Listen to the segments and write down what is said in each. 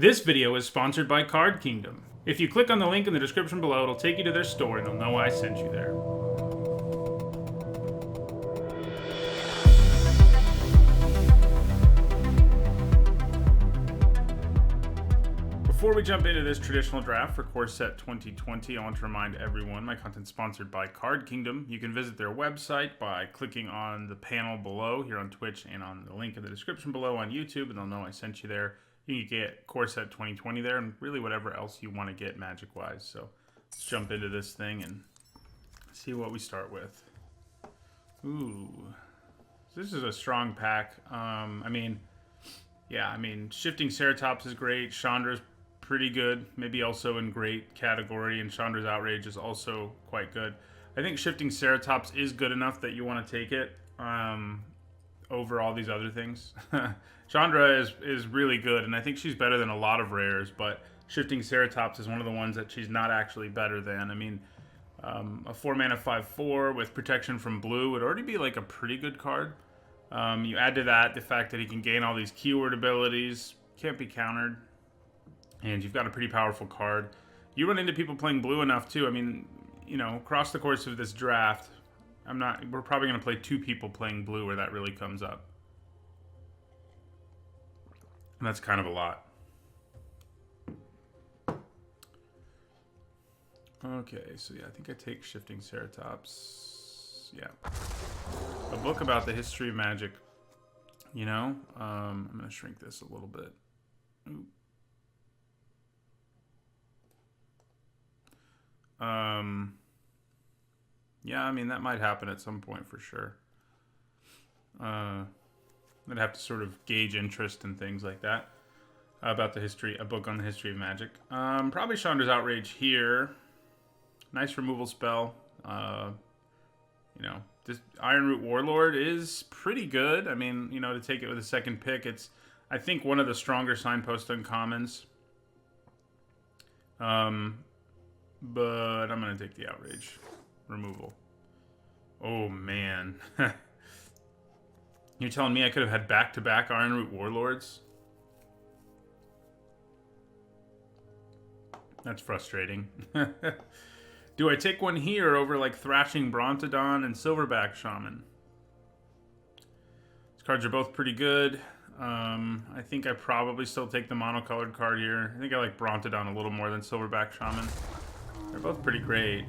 This video is sponsored by Card Kingdom. If you click on the link in the description below, it'll take you to their store and they'll know I sent you there. Before we jump into this traditional draft for Core Set 2020, I want to remind everyone my content's sponsored by Card Kingdom. You can visit their website by clicking on the panel below here on Twitch and on the link in the description below on YouTube, and they'll know I sent you there. You can get Core Set 2020 there and really whatever else you want to get Magic-wise. So let's jump into this thing and see what we start with. Ooh. This is a strong pack. Shifting Ceratops is great. Chandra's pretty good. Maybe also in great category. And Chandra's Outrage is also quite good. I think Shifting Ceratops is good enough that you want to take it over all these other things. Chandra is really good, and I think she's better than a lot of rares, but Shifting Ceratops is one of the ones that she's not actually better than. I mean, a 4-mana 5/4 with protection from blue would already be like a pretty good card. You add to that the fact that he can gain all these keyword abilities, can't be countered, and you've got a pretty powerful card. You run into people playing blue enough too. I mean, you know, across the course of this draft, we're probably going to play 2 people playing blue where that really comes up. And that's kind of a lot. Okay, so yeah, I think I take Shifting Ceratops. Yeah. A book about the history of Magic. You know? I'm going to shrink this a little bit. Ooh. Yeah, I mean, that might happen at some point for sure. I'd have to sort of gauge interest and things like that about the history, a book on the history of Magic. Probably Chandra's Outrage here. Nice removal spell. This Ironroot Warlord is pretty good. I mean, you know, to take it with a second pick, it's, I think, one of the stronger signpost uncommons. But I'm going to take the Outrage removal. Oh, man. You're telling me I could have had back-to-back Ironroot Warlords? That's frustrating. Do I take one here over, like, Thrashing Brontodon and Silverback Shaman? These cards are both pretty good. I think I probably still take the monocolored card here. I think I like Brontodon a little more than Silverback Shaman. They're both pretty great.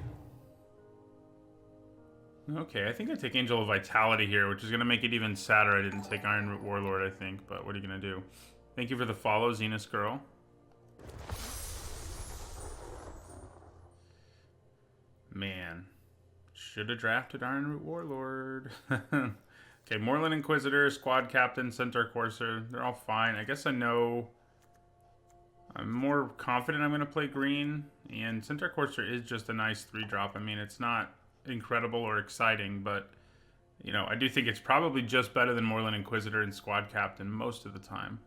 Okay, I think I take Angel of Vitality here, which is going to make it even sadder I didn't take Ironroot Warlord, I think. But what are you going to do? Thank you for the follow, Zenus Girl. Man. Should have drafted Ironroot Warlord. Okay, Moreland Inquisitor, Squad Captain, Centaur Courser. They're all fine. I guess I know... I'm more confident I'm going to play green. And Centaur Courser is just a nice 3-drop. I mean, it's not incredible or exciting, but you know, I do think it's probably just better than Moreland Inquisitor and Squad Captain most of the time.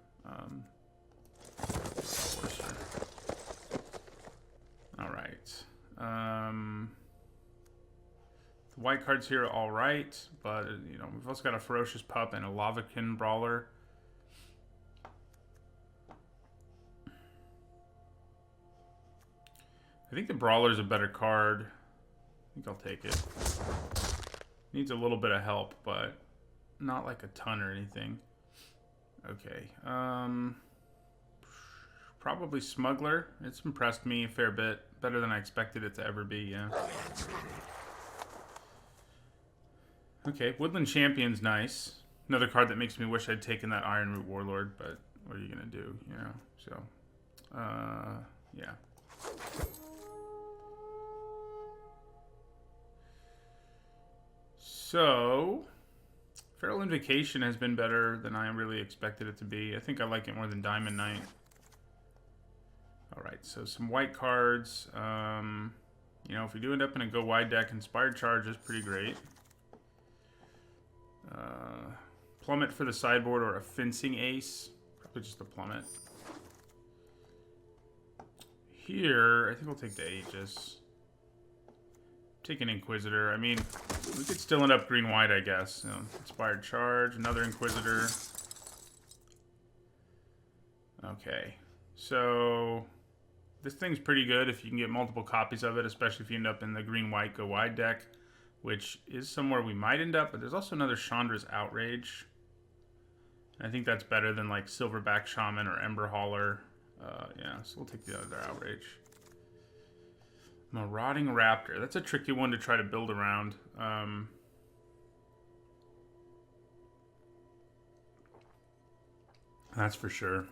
All right. The white cards here are all right, but you know, we've also got a Ferocious Pup and a Lavakin Brawler. I think the Brawler's a better card. I think I'll take it. Needs a little bit of help, but not like a ton or anything. Okay. Probably Smuggler. It's impressed me a fair bit. Better than I expected it to ever be, yeah. Okay, Woodland Champion's nice. Another card that makes me wish I'd taken that Ironroot Warlord, but what are you going to do, you know? So, yeah. So, Feral Invocation has been better than I really expected it to be. I think I like it more than Diamond Knight. Alright, so some white cards. You know, if we do end up in a go wide deck, Inspired Charge is pretty great. Plummet for the sideboard or a Fencing Ace. Probably just a Plummet. Here, I think we'll take the Aegis. Take an Inquisitor. I mean, we could still end up green-white, I guess. You know, Inspired Charge, another Inquisitor. Okay. So this thing's pretty good if you can get multiple copies of it, especially if you end up in the green-white go wide deck, which is somewhere we might end up. But there's also another Chandra's Outrage. I think that's better than like Silverback Shaman or Ember Hauler. Yeah, so we'll take the other Outrage. Marauding Raptor. That's a tricky one to try to build around. That's for sure.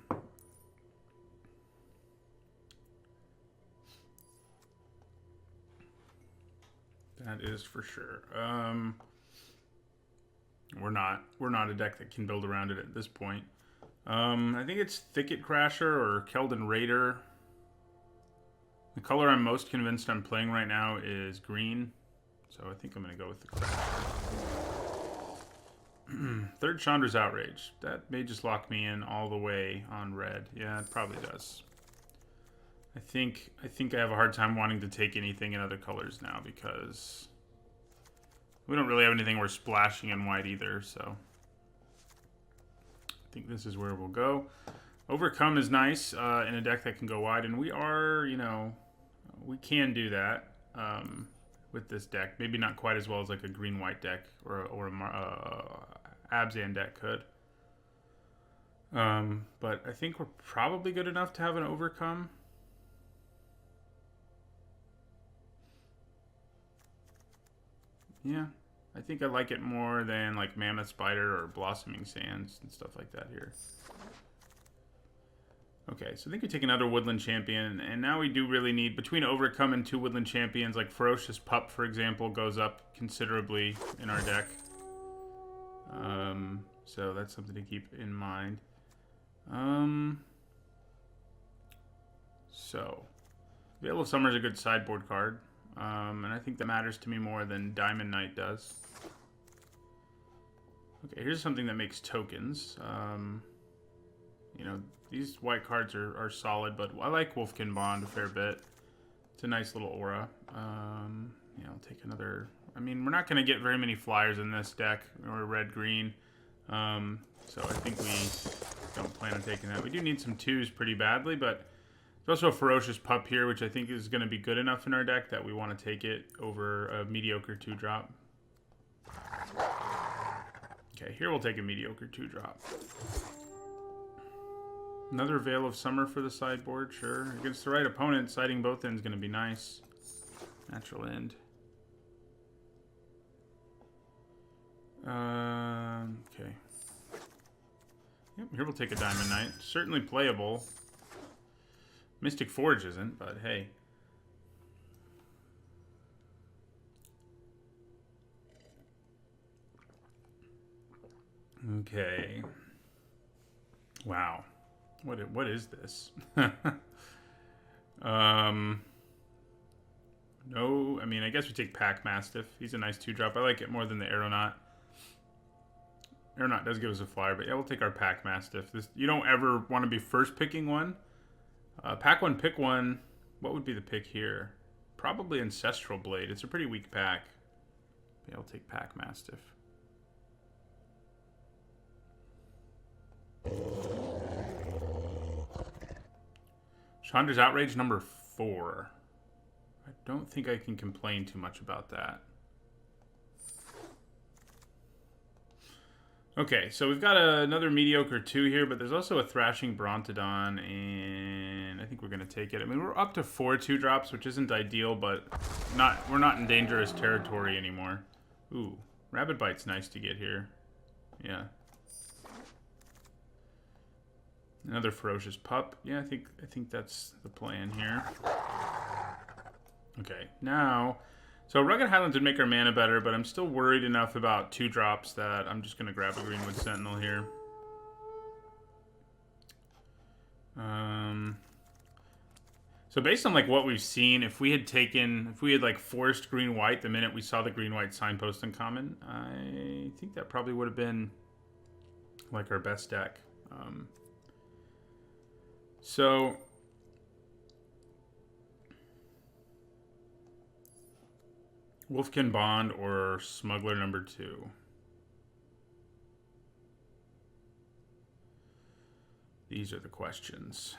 That is for sure. We're not a deck that can build around it at this point. I think it's Thicket Crasher or Keldon Raider. The color I'm most convinced I'm playing right now is green, so I think I'm going to go with the Crasher. Third Chandra's Outrage. That may just lock me in all the way on red. Yeah, it probably does. I think I have a hard time wanting to take anything in other colors now because we don't really have anything we're splashing in white either, so I think this is where we'll go. Overcome is nice in a deck that can go wide, and we are, you know, we can do that with this deck. Maybe not quite as well as like a green-white deck or a Abzan deck could. But I think we're probably good enough to have an Overcome. Yeah, I think I like it more than like Mammoth Spider or Blossoming Sands and stuff like that here. Okay, so I think we take another Woodland Champion, and now we do really need, between Overcome and two Woodland Champions, like Ferocious Pup, for example, goes up considerably in our deck. So that's something to keep in mind. So, Veil of Summer is a good sideboard card. And I think that matters to me more than Diamond Knight does. Okay, here's something that makes tokens. You know, these white cards are solid, but I like Wolfkin Bond a fair bit. It's a nice little aura. Yeah, I'll take another... I mean, we're not going to get very many flyers in this deck, or red-green. So I think we don't plan on taking that. We do need some twos pretty badly, but there's also a Ferocious Pup here, which I think is going to be good enough in our deck that we want to take it over a mediocre 2-drop. Okay, here we'll take a mediocre 2-drop. Another Veil of Summer for the sideboard, sure. Against the right opponent, siding both ends is going to be nice. Natural End. Okay. Yep, here we'll take a Diamond Knight. Certainly playable. Mystic Forge isn't, but hey. Okay. Wow. What is this? No, I mean, I guess we take Pack Mastiff. He's a nice 2-drop. I like it more than the Aeronaut. Aeronaut does give us a flyer, but yeah, we'll take our Pack Mastiff. This, you don't ever want to be first picking one. Pack one, pick one. What would be the pick here? Probably Ancestral Blade. It's a pretty weak pack. Yeah, I'll take Pack Mastiff. Chandra's Outrage number 4. I don't think I can complain too much about that. Okay, so we've got another mediocre 2 here, but there's also a Thrashing Brontodon, and I think we're going to take it. I mean, we're up to 4 2-drops, which isn't ideal, but we're not in dangerous territory anymore. Ooh, Rabid Bite's nice to get here. Yeah. Another Ferocious Pup. Yeah, I think that's the plan here. Okay, now... So Rugged Highlands would make our mana better, but I'm still worried enough about 2-drops that I'm just going to grab a Greenwood Sentinel here. So based on like what we've seen, if we had like forced green-white the minute we saw the green-white signpost in common, I think that probably would have been like our best deck. So... Wolfkin Bond or Smuggler number 2? These are the questions.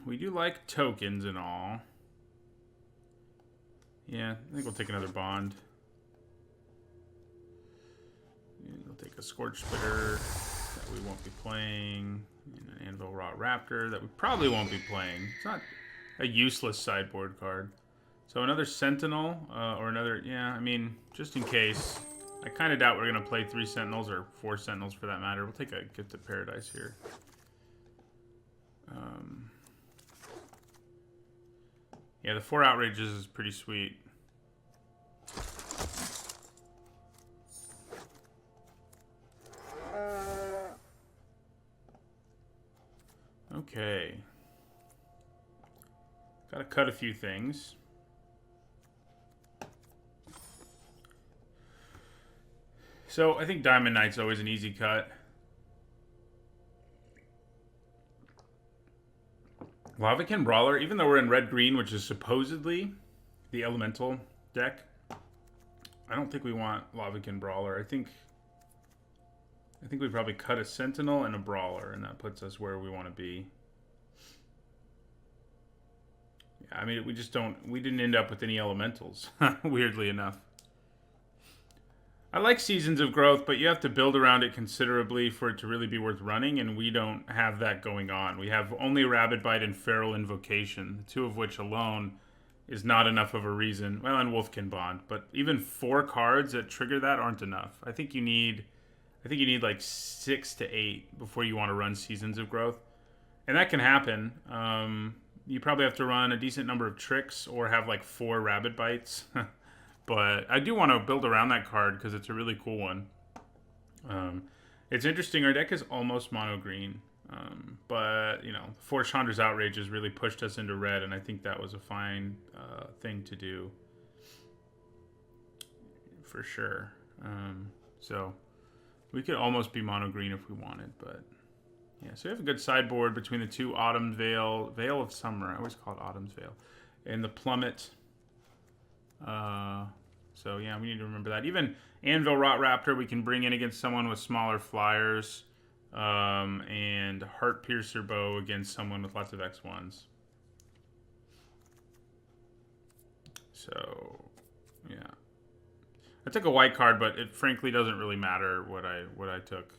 We do like tokens and all. Yeah, I think we'll take another bond. And we'll take a Scorch Spitter that we won't be playing. And an Anvil Rot Raptor that we probably won't be playing. It's not a useless sideboard card. So another Sentinel, or another, yeah, I mean, just in case. I kind of doubt we're going to play 3 Sentinels, or 4 Sentinels for that matter. We'll take a Gift of Paradise here. Yeah, the 4 Outrages is pretty sweet. Okay. Gotta cut a few things. So, I think Diamond Knight's always an easy cut. Lavakin Brawler, even though we're in red-green, which is supposedly the elemental deck, I don't think we want Lavakin Brawler. I think we probably cut a Sentinel and a Brawler, and that puts us where we want to be. Yeah, I mean, we didn't end up with any elementals, weirdly enough. I like Seasons of Growth, but you have to build around it considerably for it to really be worth running, and we don't have that going on. We have only Rabid Bite and Feral Invocation, the 2 of which alone is not enough of a reason. Well, and Wolfkin Bond, but even 4 cards that trigger that aren't enough. I think you need like 6 to 8 before you want to run Seasons of Growth, and that can happen. You probably have to run a decent number of tricks or have like 4 Rabid Bites. But I do want to build around that card because it's a really cool one. It's interesting. Our deck is almost mono green. But, you know, 4 Chandra's Outrages really pushed us into red, and I think that was a fine thing to do. For sure. So we could almost be mono green if we wanted, but yeah. So we have a good sideboard between the 2 Autumn Veil of Summer. I always call it Autumn's Veil, and the Plummet. So yeah, we need to remember that. Even Anvil Rot Raptor we can bring in against someone with smaller flyers, and Heart Piercer Bow against someone with lots of X1s. So yeah, I took a white card, but it frankly doesn't really matter what I took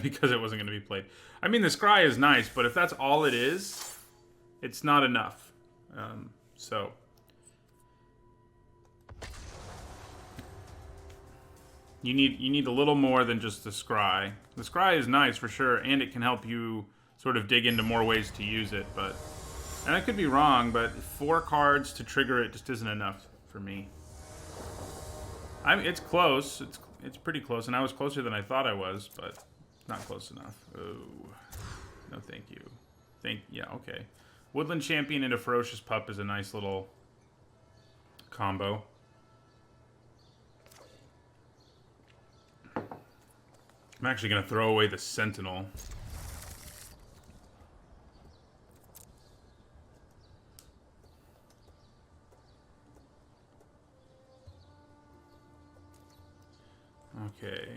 because it wasn't going to be played. I mean, the Scry is nice, but if that's all it is, it's not enough. So. You need a little more than just the Scry. The Scry is nice for sure, and it can help you sort of dig into more ways to use it. But, and I could be wrong, but 4 cards to trigger it just isn't enough for me. I mean, it's close. It's pretty close, and I was closer than I thought I was, but not close enough. Oh, no, thank you. Yeah, okay. Woodland Champion into Ferocious Pup is a nice little combo. I'm actually going to throw away the Sentinel. Okay.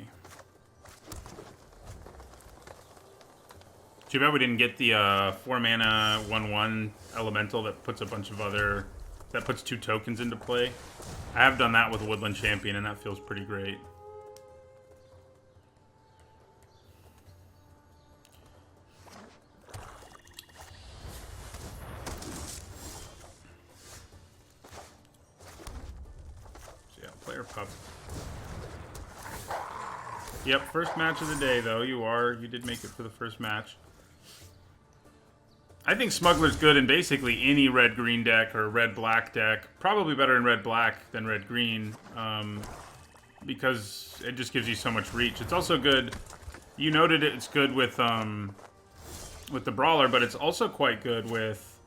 Too bad we didn't get the 4-mana 1/1 elemental that puts a bunch of other... that puts 2 tokens into play. I have done that with Woodland Champion, and that feels pretty great. Pup. Yep, first match of the day, though. You did make it for the first match. I think Smuggler's good in basically any red-green deck or red-black deck. Probably better in red-black than red-green, because it just gives you so much reach. It's also good. You noted it's good with the Brawler, but it's also quite good with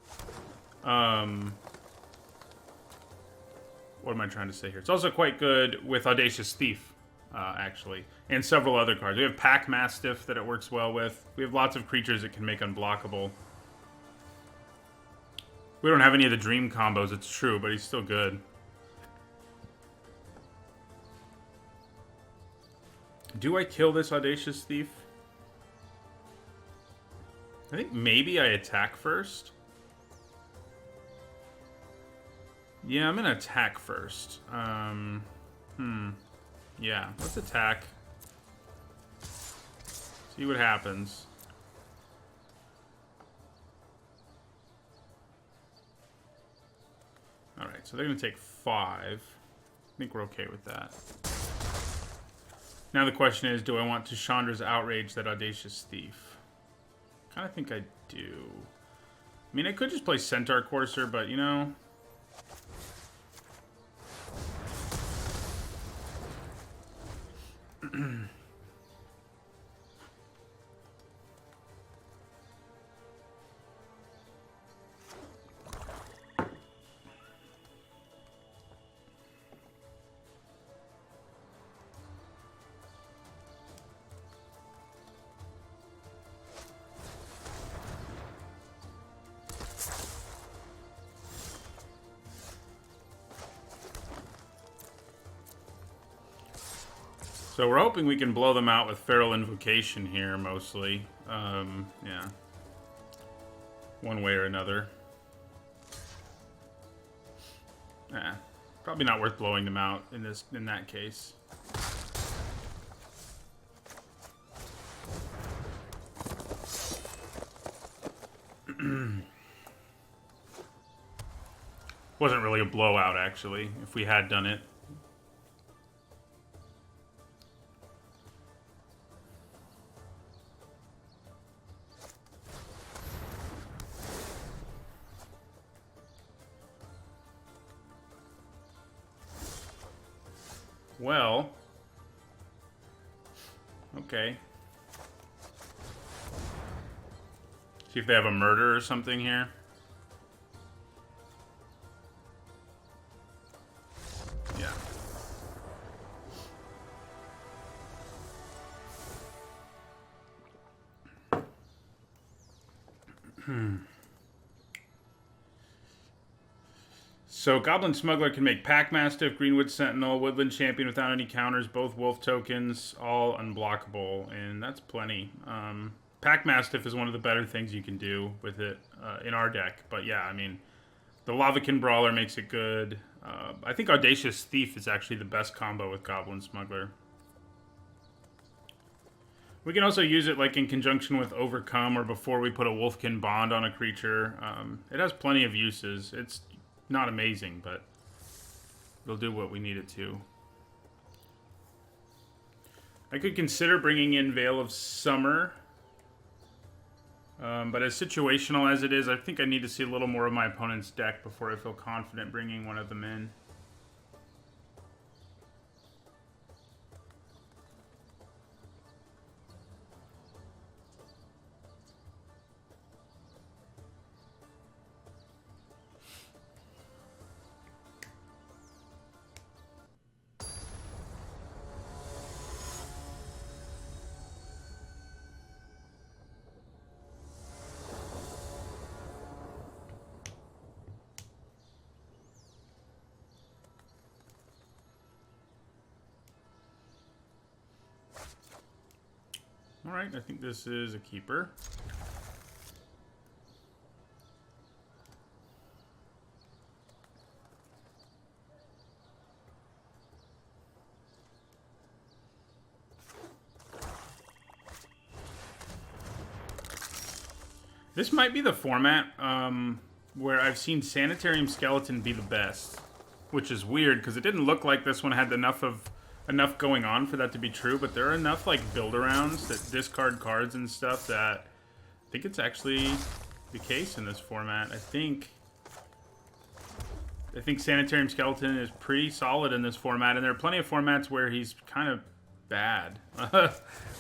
what am I trying to say here? It's also quite good with Audacious Thief, actually, and several other cards. We have Pack Mastiff that it works well with. We have lots of creatures it can make unblockable. We don't have any of the Dream combos, it's true, but he's still good. Do I kill this Audacious Thief? I think maybe I attack first. Yeah, I'm gonna attack first. Yeah, let's attack. See what happens. Alright, so they're gonna take 5. I think we're okay with that. Now the question is, do I want to Chandra's Outrage that Audacious Thief? Kinda think I do. I mean, I could just play Centaur Courser, but you know... So we're hoping we can blow them out with Feral Invocation here, mostly. Yeah. One way or another. Probably not worth blowing them out in that case. Wasn't really a blowout, actually, if we had done it. Well, okay. See if they have a murder or something here. Yeah. So Goblin Smuggler can make Pack Mastiff, Greenwood Sentinel, Woodland Champion without any counters, both Wolf tokens, all unblockable, and that's plenty. Pack Mastiff is one of the better things you can do with it in our deck, but yeah, I mean, the Lavakin Brawler makes it good. I think Audacious Thief is actually the best combo with Goblin Smuggler. We can also use it like in conjunction with Overcome or before we put a Wolfkin Bond on a creature. It has plenty of uses. It's not amazing, but it'll do what we need it to. I could consider bringing in Veil of Summer. But as situational as it is, I think I need to see a little more of my opponent's deck before I feel confident bringing one of them in. Alright, I think this is a keeper. This might be the format where I've seen Sanitarium Skeleton be the best, which is weird because it didn't look like this one had enough going on for that to be true, but there are enough like build-arounds that discard cards and stuff that I think it's actually the case in this format. I think Sanitarium Skeleton is pretty solid in this format, and there are plenty of formats where he's kind of bad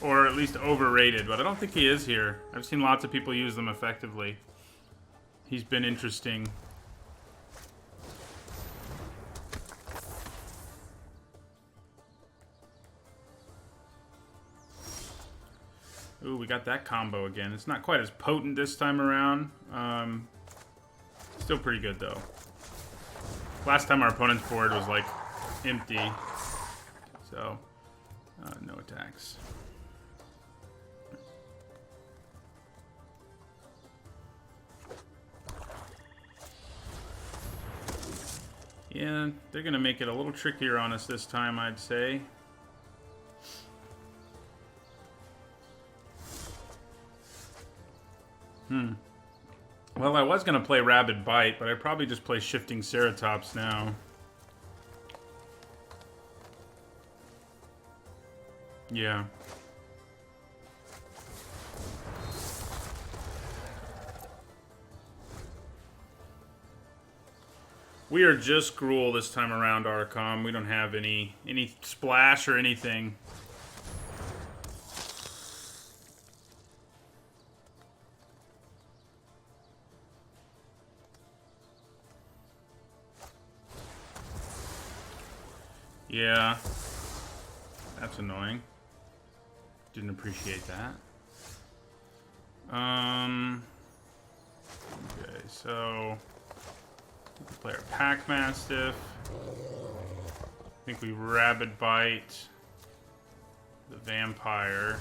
or at least overrated, but I don't think he is here. I've seen lots of people use them effectively. He's been interesting. Ooh, we got that combo again. It's not quite as potent this time around. Still pretty good, though. Last time our opponent's board was, like, empty. So, no attacks. Yeah, they're going to make it a little trickier on us this time, I'd say. Well, I was going to play Rabid Bite, but I'd probably just play Shifting Ceratops now. Yeah. We are just Gruul this time around, Archon. We don't have any splash or anything. Yeah. That's annoying. Didn't appreciate that. Okay, so play our Pack Mastiff. I think we Rabid Bite the Vampire.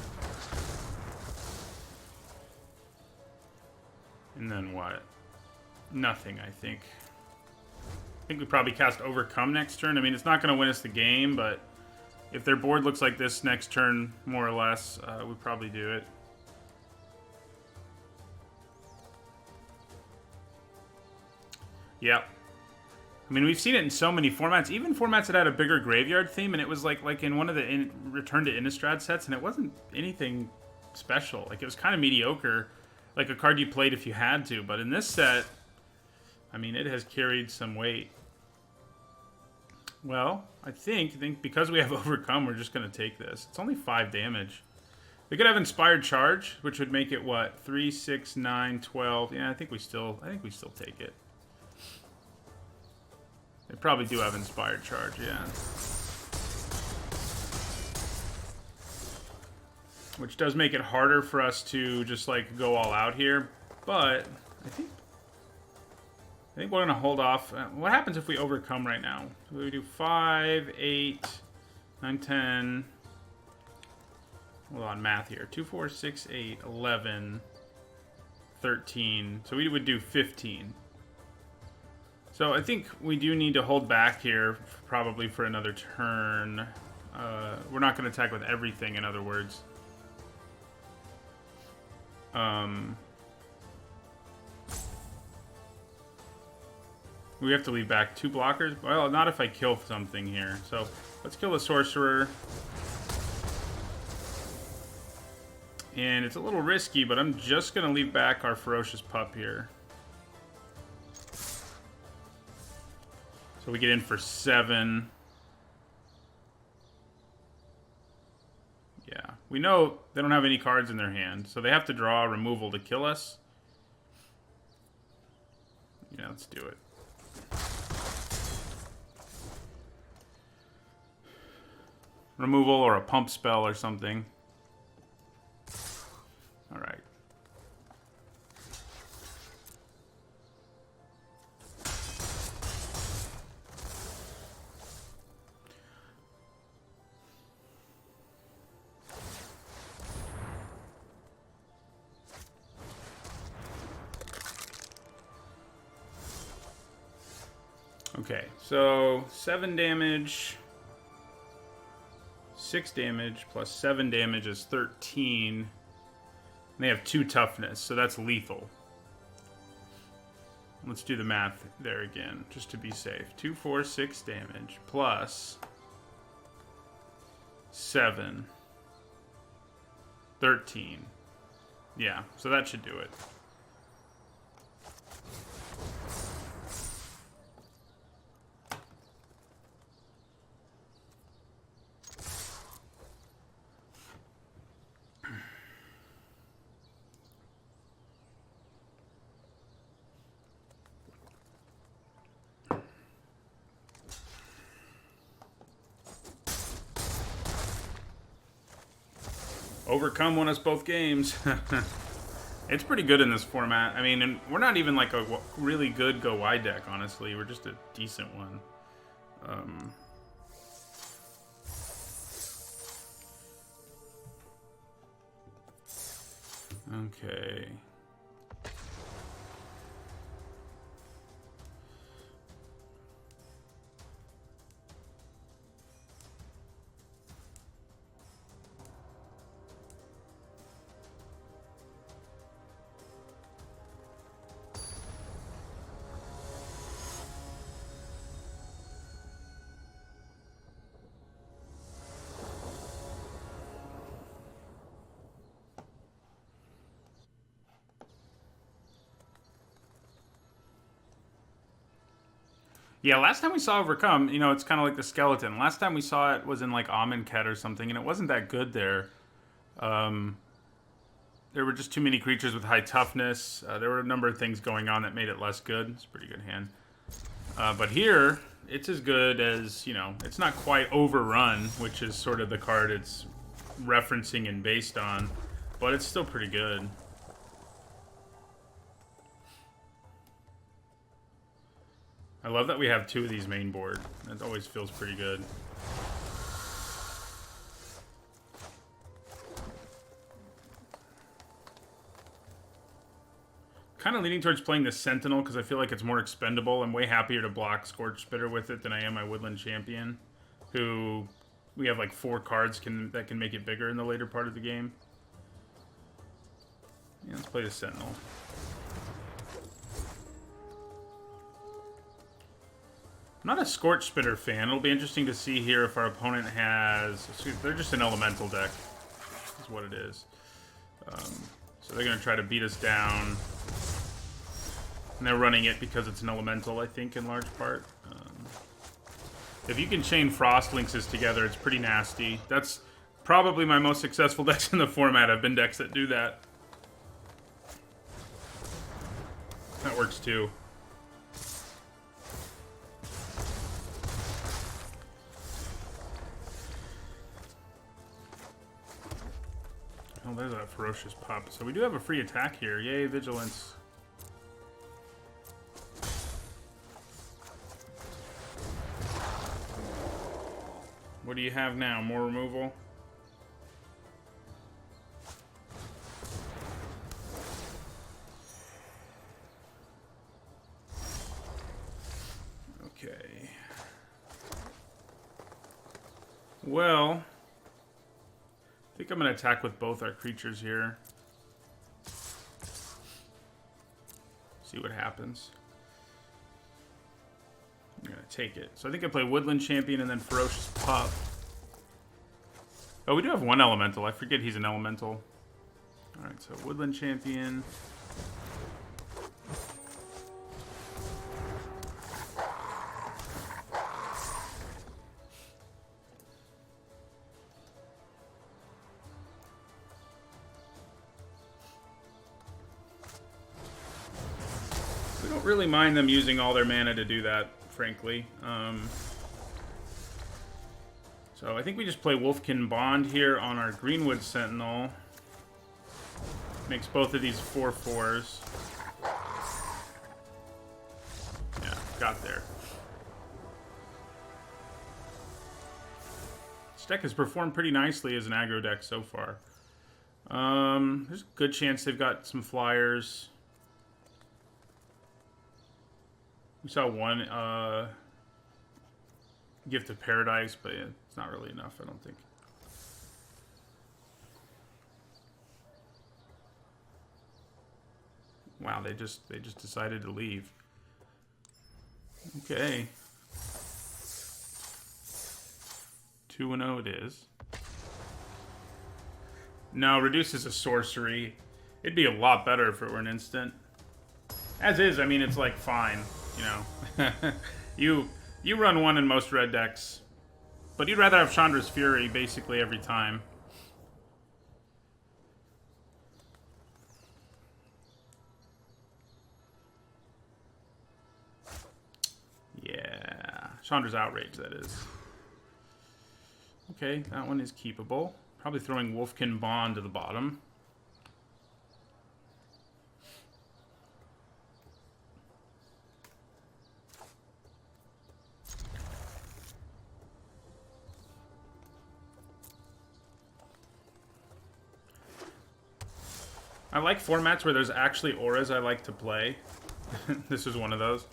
And then what? Nothing, I think. I think we probably cast Overcome next turn. I mean, it's not going to win us the game, but if their board looks like this next turn, more or less, we probably do it. Yep. I mean, we've seen it in so many formats, even formats that had a bigger graveyard theme, and it was like in one of the Return to Innistrad sets, and it wasn't anything special. Like, it was kind of mediocre, like a card you played if you had to. But in this set, I mean, it has carried some weight. Well, I think because we have Overcome, we're just going to take this. It's only 5 damage. We could have Inspired Charge, which would make it, what, 3, 6, 9, 12. Yeah, I think we still take it. They probably do have Inspired Charge, yeah. Which does make it harder for us to just, like, go all out here. But I think we're going to hold off. What happens if we Overcome right now? We do 5, 8, 9, 10. Hold on, math here. 2, 4, 6, 8, 11, 13. So we would do 15. So I think we do need to hold back here, probably for another turn. We're not going to attack with everything, in other words. We have to leave back 2 blockers? Well, not if I kill something here. So let's kill the Sorcerer. And it's a little risky, but I'm just going to leave back our Ferocious Pup here. So we get in for 7. Yeah. We know they don't have any cards in their hand, so they have to draw a removal to kill us. Yeah, let's do it. Removal or a pump spell or something. All right. Okay, so 7 damage, 6 damage, plus 7 damage is 13. And they have 2 toughness, so that's lethal. Let's do the math there again, just to be safe. 2, 4, 6 damage, plus 7, 13. Yeah, so that should do it. Overcome won us both games. It's pretty good in this format. I mean, and we're not even like a really good go wide deck, honestly. We're just a decent one. Okay. Yeah, last time we saw Overcome, you know, it's kind of like the skeleton. Last time we saw it was in like Amonkhet or something, and it wasn't that good there. There were just too many creatures with high toughness. There were a number of things going on that made it less good. It's a pretty good hand. But here, it's as good as, you know, it's not quite Overrun, which is sort of the card it's referencing and based on, but it's still pretty good. I love that we have 2 of these main board. That always feels pretty good. Kind of leaning towards playing the Sentinel because I feel like it's more expendable. I'm way happier to block Scorch Spitter with it than I am my Woodland Champion, who we have like 4 cards that can make it bigger in the later part of the game. Yeah, let's play the Sentinel. I'm not a Scorch Spitter fan. It'll be interesting to see here if our opponent has... They're just an elemental deck, is what it is. So they're going to try to beat us down. And they're running it because it's an elemental, I think, in large part. If you can chain Frost Lynxes together, it's pretty nasty. That's probably my most successful decks in the format. Have been decks that do that. That works too. Oh, there's that Ferocious Pup. So we do have a free attack here. Yay, Vigilance. What do you have now? More removal? Okay. Well, I think I'm going to attack with both our creatures here. See what happens. I'm going to take it. So I think I play Woodland Champion and then Ferocious Pup. Oh, we do have 1 elemental. I forget he's an elemental. Alright, so Woodland Champion. We don't really mind them using all their mana to do that, frankly. So I think we just play Wolfkin Bond here on our Greenwood Sentinel. Makes both of these 4/4s. Yeah, got there. This deck has performed pretty nicely as an aggro deck so far. There's a good chance they've got some flyers. We saw 1 Gift of Paradise, but yeah, it's not really enough, I don't think. Wow, they just decided to leave. Okay. 2-0 it is. No, Reduce is a sorcery. It'd be a lot better if it were an instant. As is, I mean, it's like fine, you know. You run 1 in most red decks, but you'd rather have Chandra's Fury basically every time. Yeah, Chandra's Outrage, that is. Okay, that one is keepable. Probably throwing Wolfkin Bond to the bottom. I like formats where there's actually auras I like to play. This is one of those.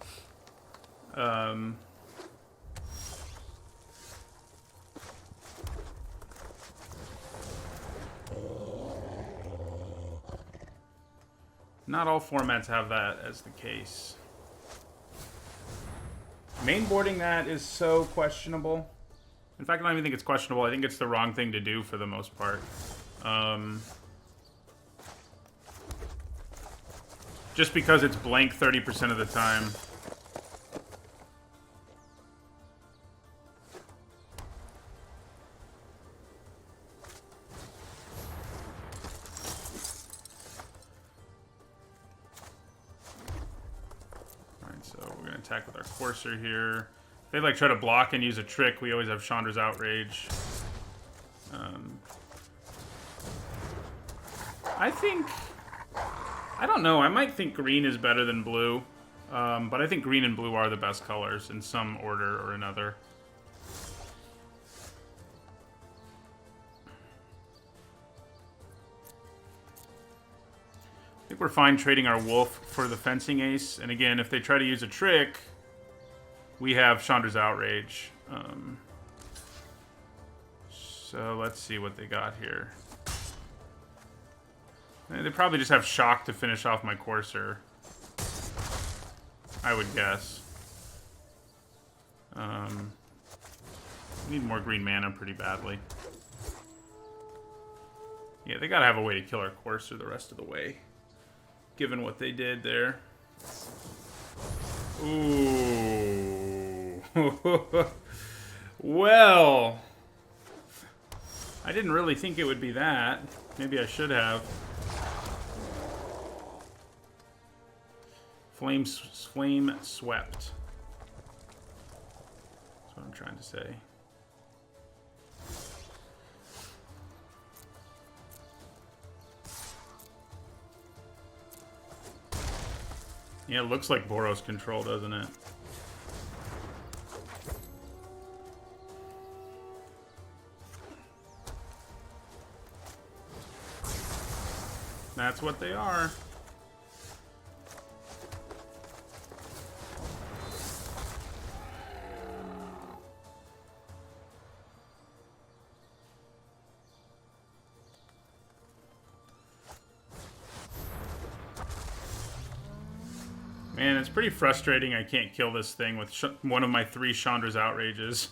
Not all formats have that as the case. Mainboarding that is so questionable. In fact, I don't even think it's questionable. I think it's the wrong thing to do for the most part. Just because it's blank 30% of the time. attack with our Courser here. If they like try to block and use a trick, we always have Chandra's Outrage. I think... I don't know. I might think green is better than blue. But I think green and blue are the best colors in some order or another. I think we're fine trading our wolf for the fencing ace. And again, if they try to use a trick, we have Chandra's Outrage. So let's see what they got here. They probably just have Shock to finish off my Courser, I would guess. Need more green mana pretty badly. Yeah, they gotta have a way to kill our Courser the rest of the way, given what they did there. Ooh. Well, I didn't really think it would be that. Maybe I should have. Flame swept. That's what I'm trying to say. Yeah, it looks like Boros control, doesn't it? That's what they are. Man, it's pretty frustrating I can't kill this thing with one of my 3 Chandra's Outrages.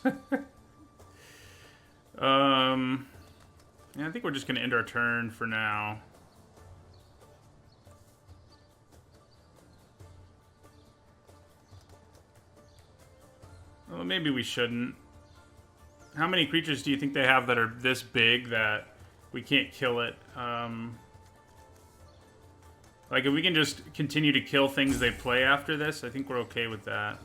Yeah, I think we're just going to end our turn for now. Well, maybe we shouldn't. How many creatures do you think they have that are this big that we can't kill it? Like, if we can just continue to kill things they play after this, I think we're okay with that.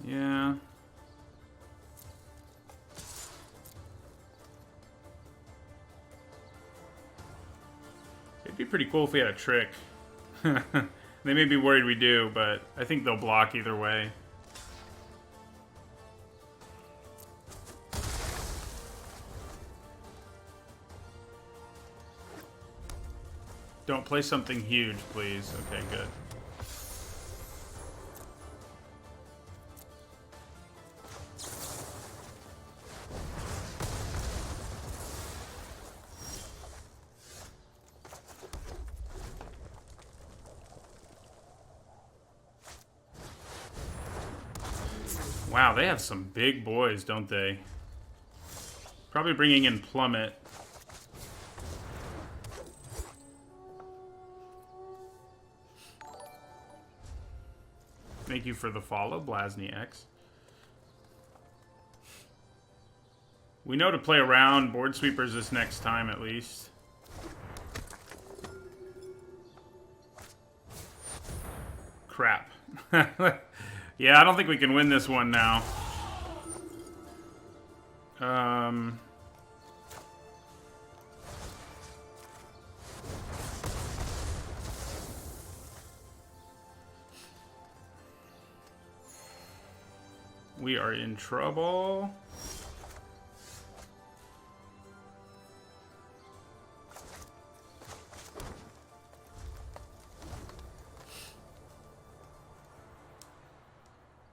Yeah. It'd be pretty cool if we had a trick. They may be worried we do, but I think they'll block either way. Don't play something huge, please. Okay, good. Wow, they have some big boys, don't they? Probably bringing in Plummet. Thank you for the follow, Blasny X. We know to play around board sweepers this next time, at least. Crap. Yeah, I don't think we can win this one now. We are in trouble.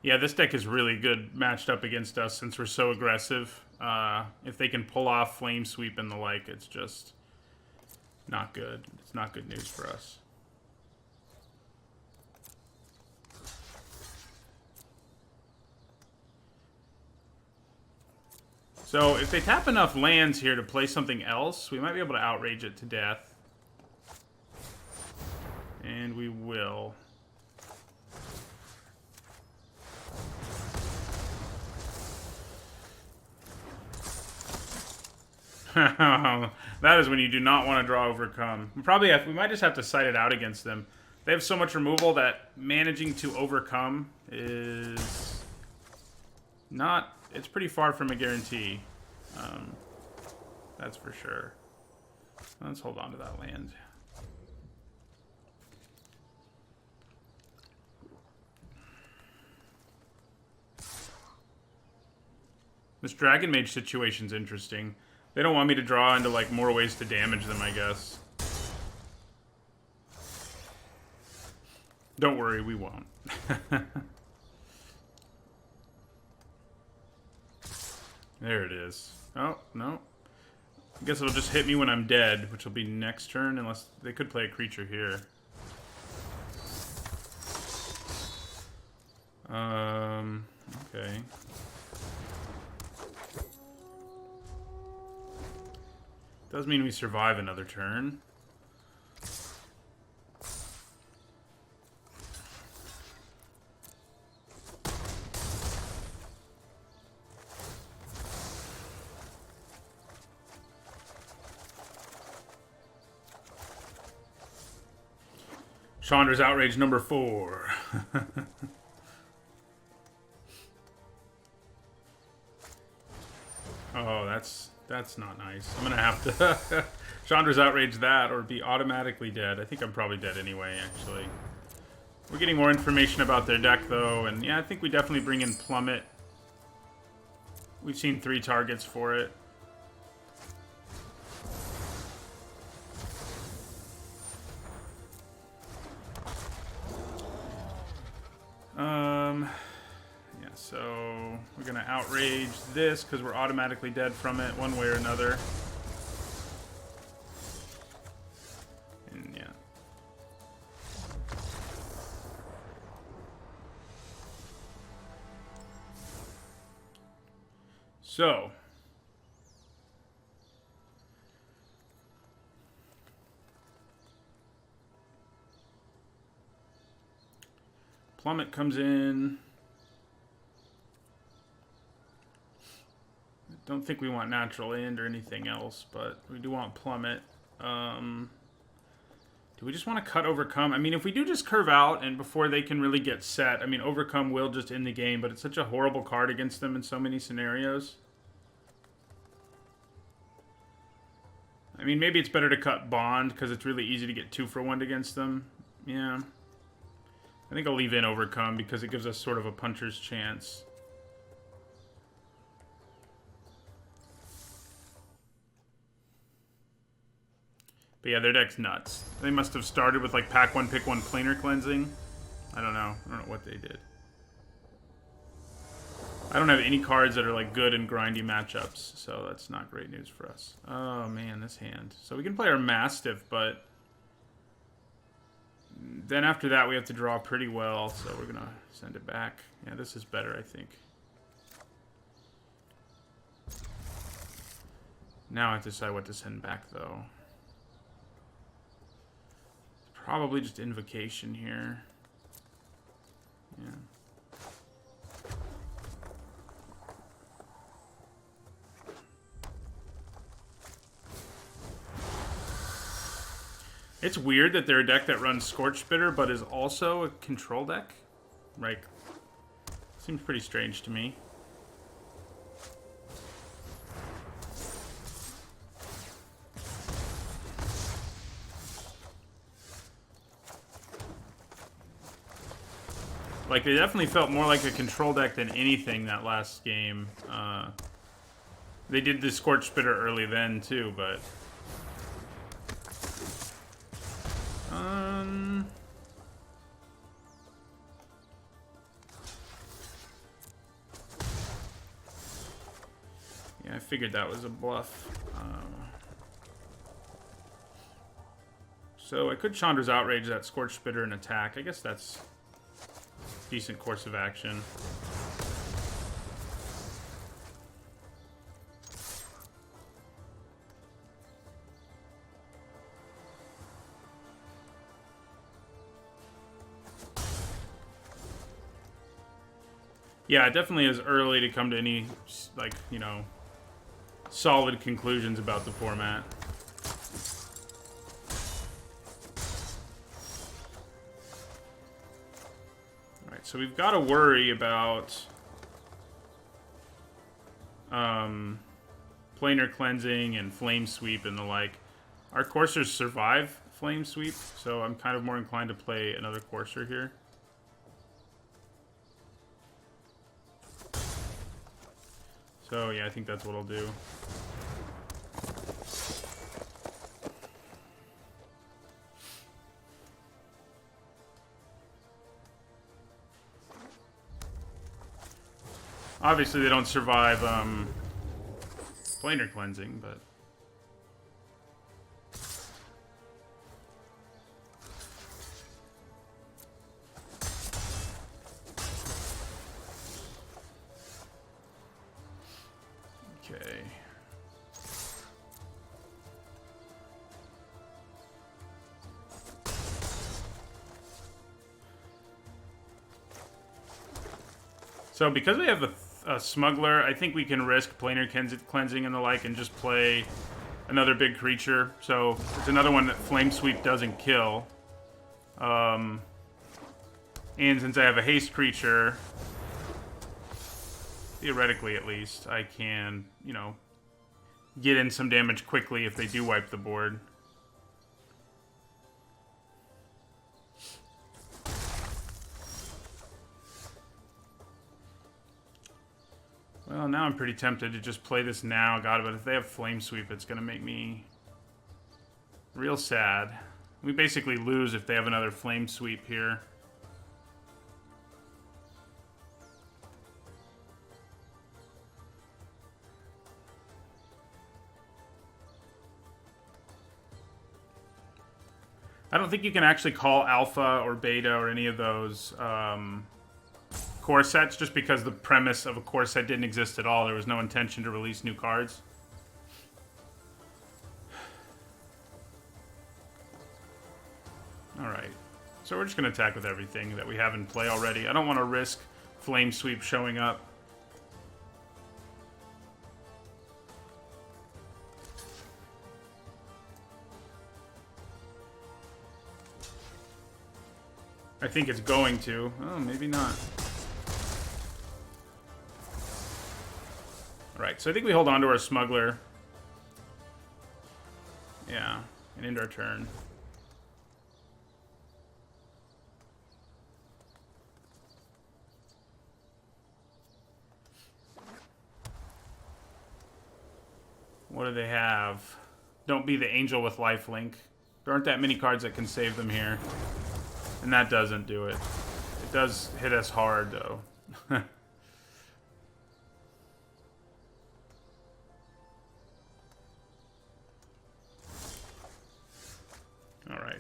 Yeah, this deck is really good matched up against us since we're so aggressive. If they can pull off Flame Sweep and the like, it's just not good. It's not good news for us. So if they tap enough lands here to play something else, we might be able to outrage it to death. And we will. That is when you do not want to draw overcome. We might just have to side it out against them. They have so much removal that managing to overcome is not. It's pretty far from a guarantee. That's for sure. Let's hold on to that land. This Dragon Mage situation's interesting. They don't want me to draw into, like, more ways to damage them, I guess. Don't worry, we won't. There it is. Oh, no. I guess it'll just hit me when I'm dead, which will be next turn, unless they could play a creature here. Okay. Does mean we survive another turn. Chandra's Outrage number 4. Oh, that's not nice. I'm gonna have to Chandra's Outrage that or be automatically dead. I think I'm probably dead anyway, actually. We're getting more information about their deck, though, and yeah, I think we definitely bring in Plummet. We've seen 3 targets for it. Yeah, so we're gonna outrage this because we're automatically dead from it one way or another. And yeah. So. Plummet comes in. Don't think we want Natural End or anything else, but we do want Plummet. Do we just want to cut Overcome? I mean, if we do just curve out and before they can really get set, I mean, Overcome will just end the game, but it's such a horrible card against them in so many scenarios. I mean, maybe it's better to cut Bond because it's really easy to get 2-for-1 against them. Yeah. I think I'll leave in Overcome because it gives us sort of a puncher's chance. But yeah, their deck's nuts. They must have started with like pack 1, pick 1 planar cleansing. I don't know. I don't know what they did. I don't have any cards that are like good in grindy matchups, so that's not great news for us. Oh man, this hand. So we can play our Mastiff, but then after that we have to draw pretty well, so we're gonna send it back. Yeah, this is better, I think. Now I have to decide what to send back, though. Probably just Invocation here. Yeah. It's weird that they're a deck that runs Scorch Bitter, but is also a control deck. Like, seems pretty strange to me. Like, they definitely felt more like a control deck than anything that last game. They did the Scorch Bitter early then, too, but... Yeah, I figured that was a bluff. So I could Chandra's Outrage that Scorch Bitter and attack. I guess that's a decent course of action. Yeah, it definitely is early to come to any, like, you know, solid conclusions about the format. Alright, so we've got to worry about planar cleansing and flame sweep and the like. Our coursers survive flame sweep, so I'm kind of more inclined to play another courser here. So yeah, I think that's what I'll do. Obviously, they don't survive planar cleansing, but okay. So because we have a smuggler, I think we can risk planar cleansing and the like and just play another big creature. So it's another one that flame sweep doesn't kill. And since I have a haste creature, theoretically at least, I can, you know, get in some damage quickly if they do wipe the board. Well, now I'm pretty tempted to just play this now. God, but if they have flame sweep, it's going to make me real sad. We basically lose if they have another flame sweep here. I don't think you can actually call alpha or beta or any of those core sets just because the premise of a core set didn't exist at all. There was no intention to release new cards. Alright. So we're just going to attack with everything that we have in play already. I don't want to risk Flame Sweep showing up. I think it's going to. Oh, maybe not. Right, so I think we hold on to our Smuggler. Yeah, and end our turn. What do they have? Don't be the Angel with Lifelink. There aren't that many cards that can save them here. And that doesn't do it. It does hit us hard, though. Alright.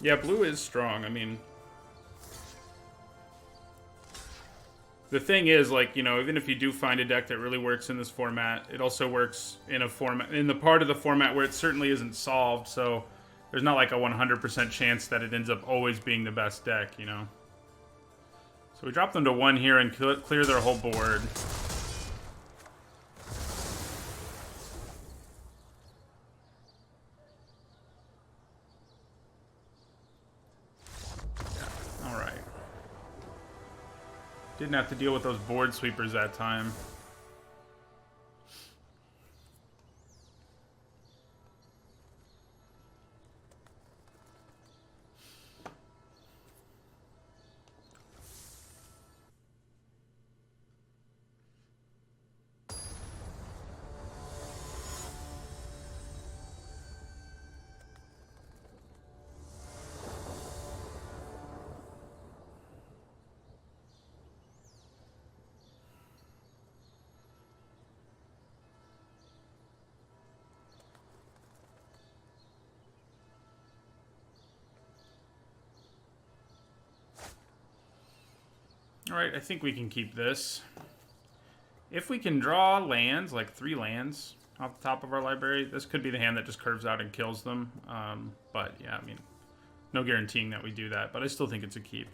Yeah, blue is strong. I mean... The thing is, like, you know, even if you do find a deck that really works in this format, it also works in a format, in the part of the format where it certainly isn't solved, so there's not like a 100% chance that it ends up always being the best deck, you know? So we drop them to 1 here and clear their whole board. Didn't have to deal with those board sweepers that time. Alright, I think we can keep this. If we can draw lands, like 3 lands, off the top of our library. This could be the hand that just curves out and kills them. But yeah, I mean, no guaranteeing that we do that, but I still think it's a keep.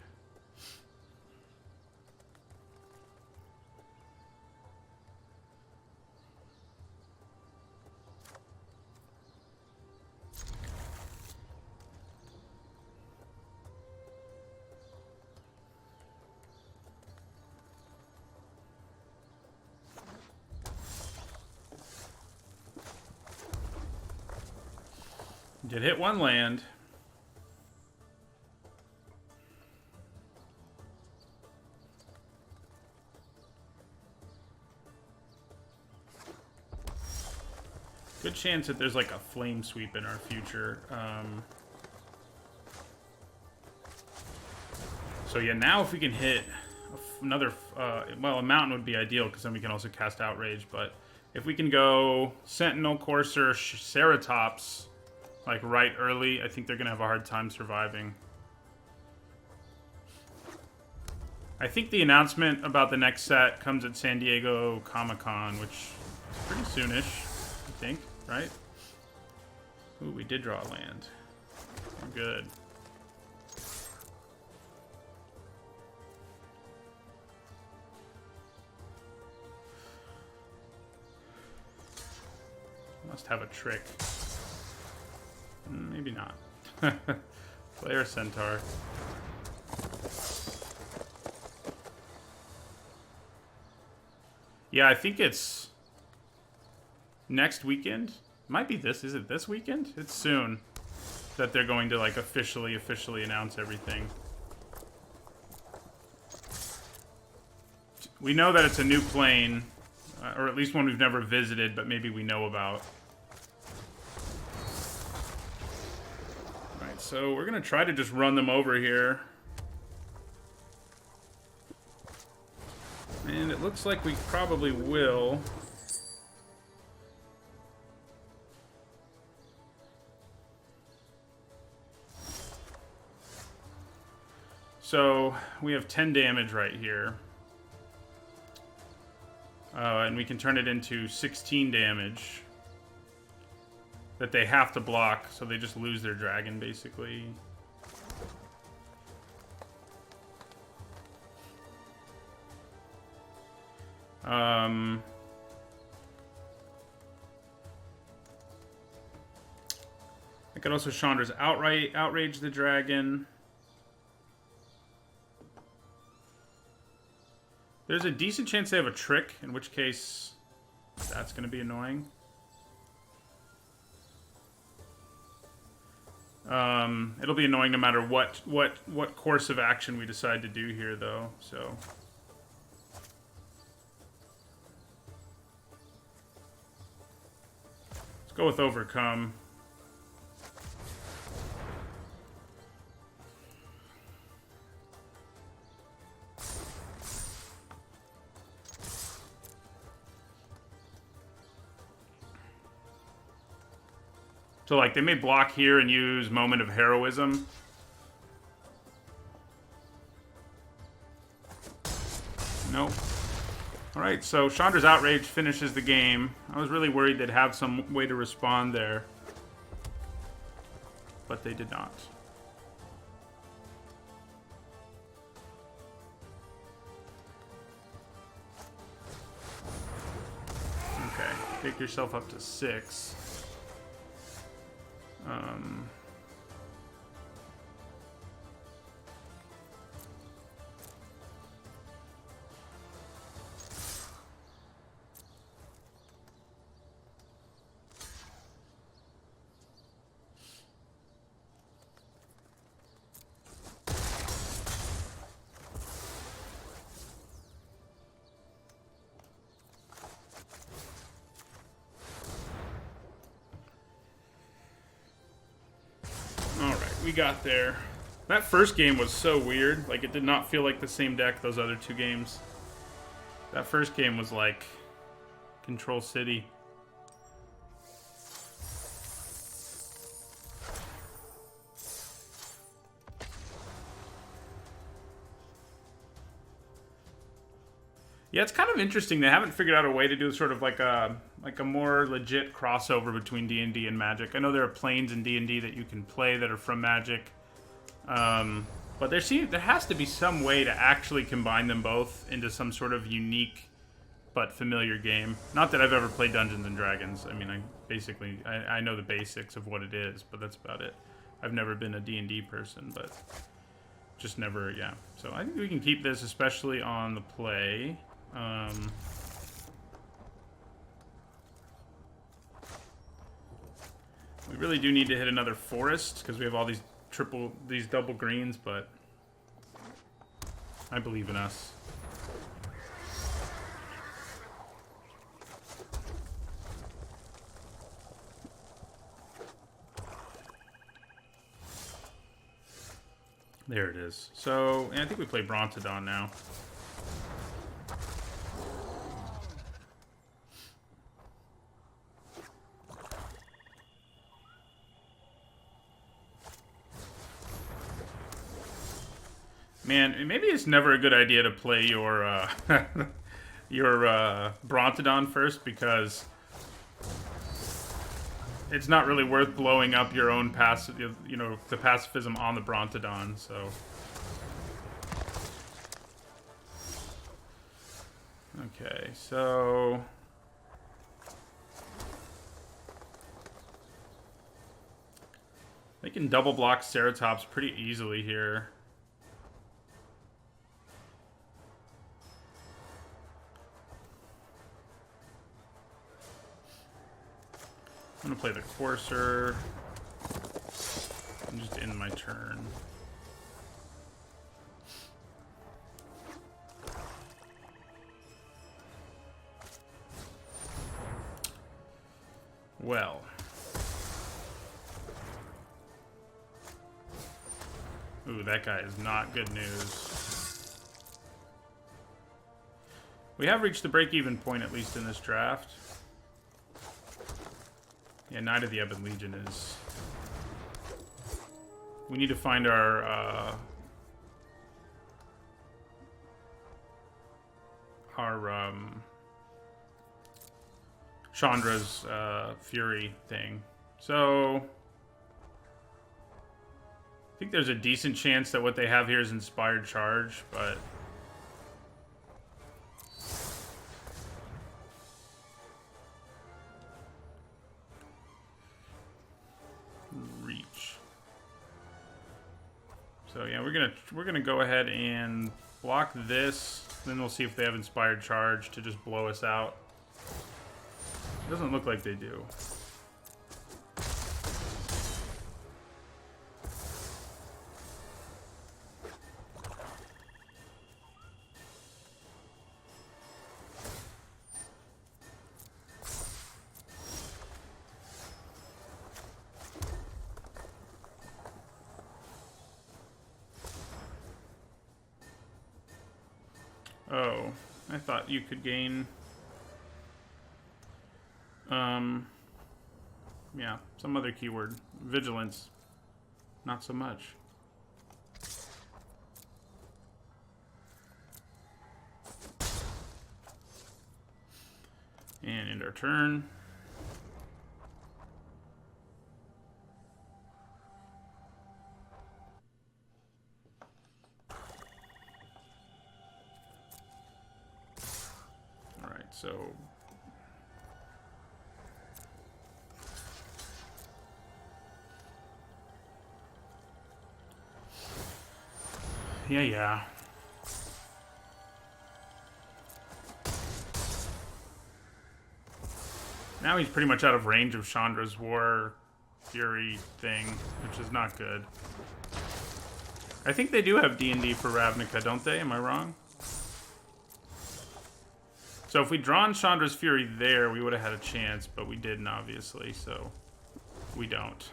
Did hit one land. Good chance that there's like a flame sweep in our future. So yeah, now if we can hit another, well, a mountain would be ideal because then we can also cast Outrage. But if we can go Sentinel, Courser, Ceratops, like right early, I think they're gonna have a hard time surviving. I think the announcement about the next set comes at San Diego Comic-Con, which is pretty soonish, I think, right? Ooh, we did draw a land. We're good. Must have a trick. Maybe not. Player Centaur. Yeah, I think it's next weekend. Might be this. Is it this weekend? It's soon that they're going to like officially announce everything. We know that it's a new plane, or at least one we've never visited, but maybe we know about. So we're going to try to just run them over here. And it looks like we probably will. So we have 10 damage right here. And we can turn it into 16 damage. That they have to block, so they just lose their dragon, basically. I could also Chandra's outrage the dragon. There's a decent chance they have a trick, in which case that's going to be annoying. It'll be annoying no matter what course of action we decide to do here, though. So let's go with Overcome. So, like, they may block here and use Moment of Heroism. Nope. Alright, so Chandra's Outrage finishes the game. I was really worried they'd have some way to respond there. But they did not. Okay, take yourself up to 6. We got there. That first game was so weird. Like, it did not feel like the same deck those other two games. That first game was like Control City. Yeah, Yeah, it's kind of interesting. They haven't figured out a way to do sort of like a more legit crossover between D&D and Magic. I know there are planes in D&D that you can play that are from Magic, but there has to be some way to actually combine them both into some sort of unique but familiar game. Not that I've ever played Dungeons and Dragons. I mean, I know the basics of what it is, but that's about it. I've never been a D&D person, but just never, yeah. So I think we can keep this, especially on the play. We really do need to hit another forest because we have all these double greens, but I believe in us. There it is. So, and I think we play Brontodon now. Man, maybe it's never a good idea to play your your Brontodon first, because it's not really worth blowing up your own passive, you know, the pacifism on the Brontodon. So, okay, so they can double block Ceratops pretty easily here. I'm gonna play the Courser and just end my turn. Well. Ooh, that guy is not good news. We have reached the break-even point, at least in this draft. Yeah, Knight of the Ebon Legion is... We need to find our Chandra's Fury thing. So I think there's a decent chance that what they have here is Inspired Charge, but reach. So yeah, we're gonna go ahead and block this. Then we'll see if they have Inspired Charge to just blow us out. Doesn't look like they do. Oh, I thought you could gain... yeah, some other keyword. Vigilance. Not so much. And end our turn. Alright, so... Yeah. Now he's pretty much out of range of Chandra's War Fury thing, which is not good. I think they do have D&D for Ravnica, don't they? Am I wrong? So if we'd drawn Chandra's Fury there, we would have had a chance, but we didn't, obviously, so we don't.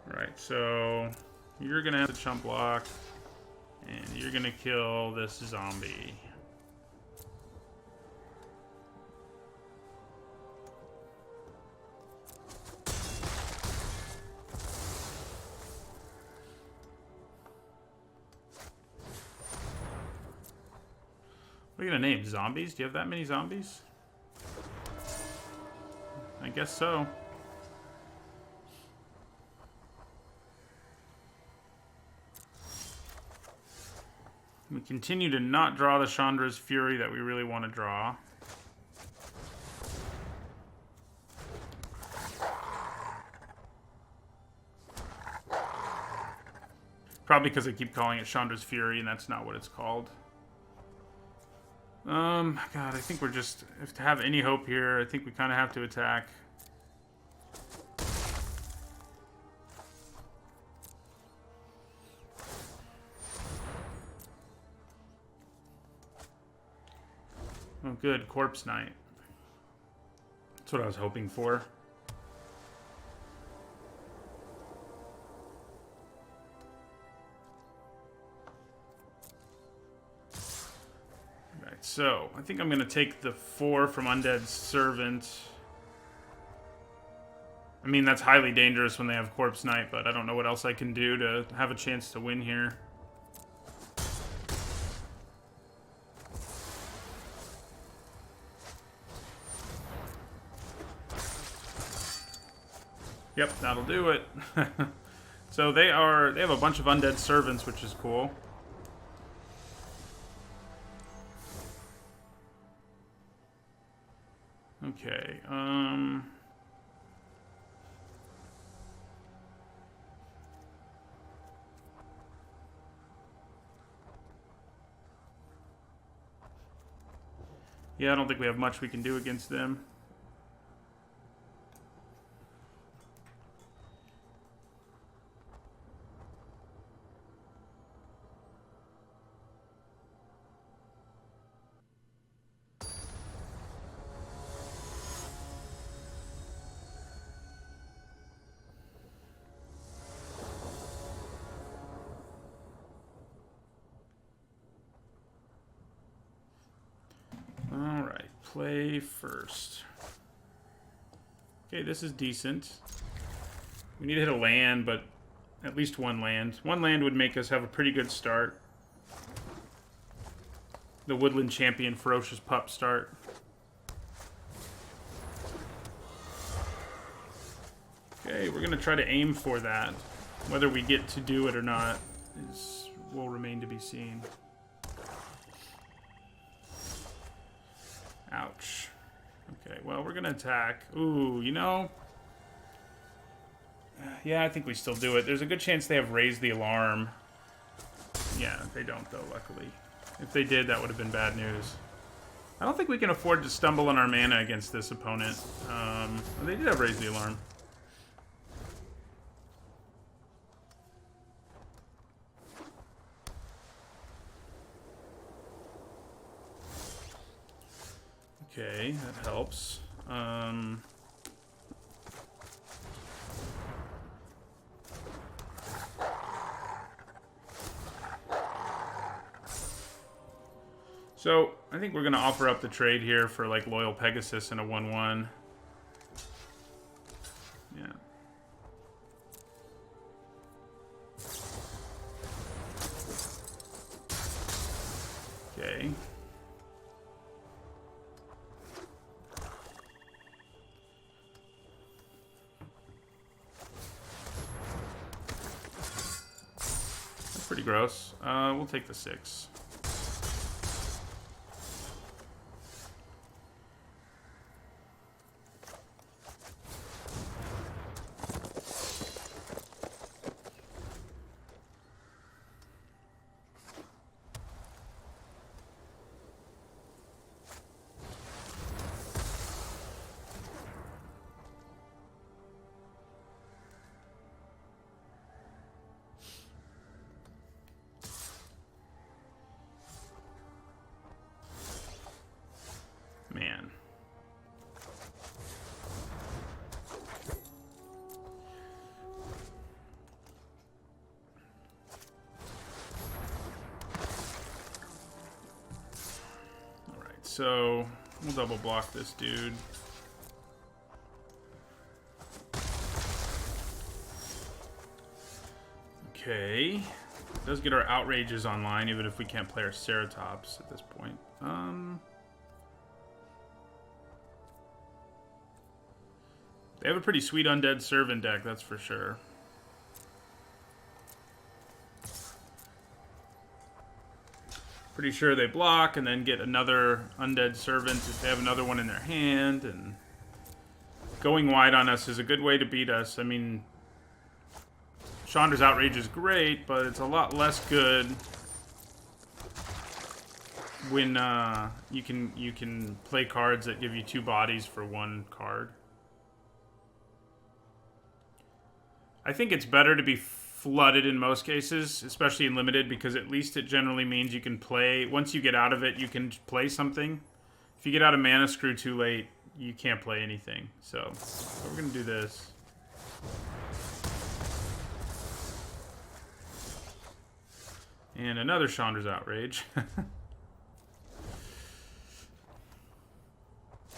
Alright, so you're gonna have to chump block, and you're gonna kill this zombie. What are you gonna name? Zombies? Do you have that many zombies? I guess so. We continue to not draw the Chandra's Fury that we really want to draw. Probably because I keep calling it Chandra's Fury, and that's not what it's called. God, I think we're just... If to have any hope here, I think we kind of have to attack. Oh, good. Corpse Knight. That's what I was hoping for. Right, so I think I'm going to take the 4 from Undead Servant. I mean, that's highly dangerous when they have Corpse Knight, but I don't know what else I can do to have a chance to win here. Yep, that'll do it. So they have a bunch of undead servants, which is cool. Okay, yeah, I don't think we have much we can do against them. Alright, play first. Okay, this is decent. We need to hit a land, but at least one land. One land would make us have a pretty good start. The Woodland Champion Ferocious Pup start. Okay, we're going to try to aim for that. Whether we get to do it or not will remain to be seen. Ouch. Okay, well, we're going to attack. Ooh, you know... Yeah, I think we still do it. There's a good chance they have raised the alarm. Yeah, they don't, though, luckily. If they did, that would have been bad news. I don't think we can afford to stumble on our mana against this opponent. They did have raised the alarm. Okay, that helps. So, I think we're going to offer up the trade here for, like, Loyal Pegasus and a 1/1. Yeah. Okay. That's pretty gross. We'll take the 6. Man. Alright, so we'll double block this dude. Okay. It does get our outrages online, even if we can't play our Ceratops at this point. They have a pretty sweet Undead Servant deck, that's for sure. Pretty sure they block and then get another Undead Servant if they have another one in their hand. And going wide on us is a good way to beat us. I mean, Chandra's Outrage is great, but it's a lot less good when you can play cards that give you 2 bodies for 1 card. I think it's better to be flooded in most cases, especially in limited, because at least it generally means you can play. Once you get out of it, you can play something. If you get out of Mana Screw too late, you can't play anything. So we're gonna do this. And another Chandra's Outrage.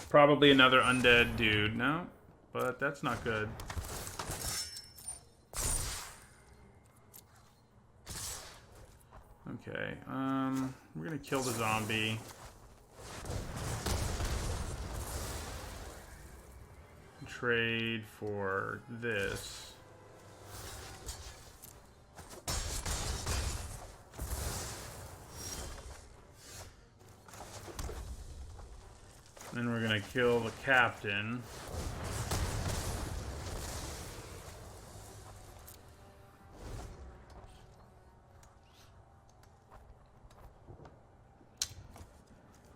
Probably another undead dude. No, but that's not good. Okay, we're gonna kill the zombie. Trade for this. Then we're gonna kill the captain.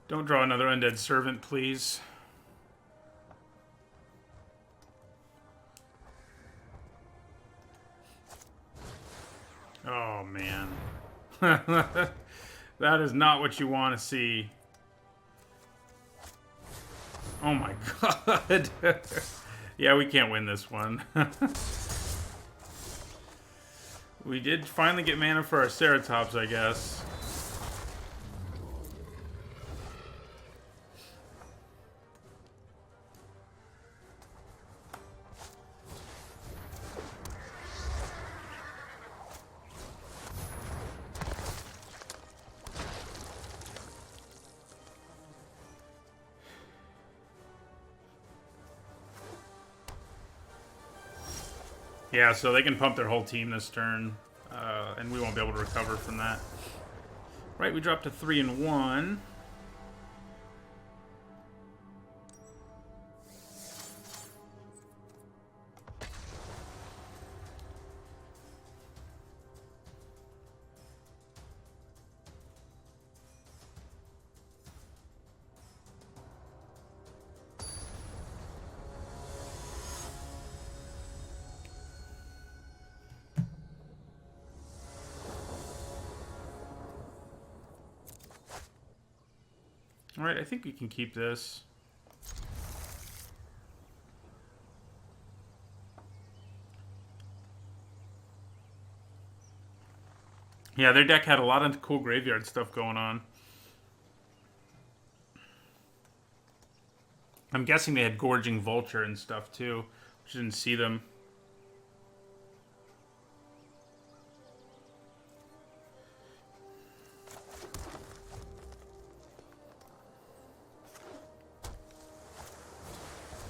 Don't draw another Undead Servant, please. Oh, man. That is not what you want to see. Oh my god. Yeah, we can't win this one. We did finally get mana for our Ceratops, I guess. Yeah, so they can pump their whole team this turn, and we won't be able to recover from that. Right, we dropped to 3-1. Alright, I think we can keep this. Yeah, their deck had a lot of cool graveyard stuff going on. I'm guessing they had Gorging Vulture and stuff too. Just didn't see them.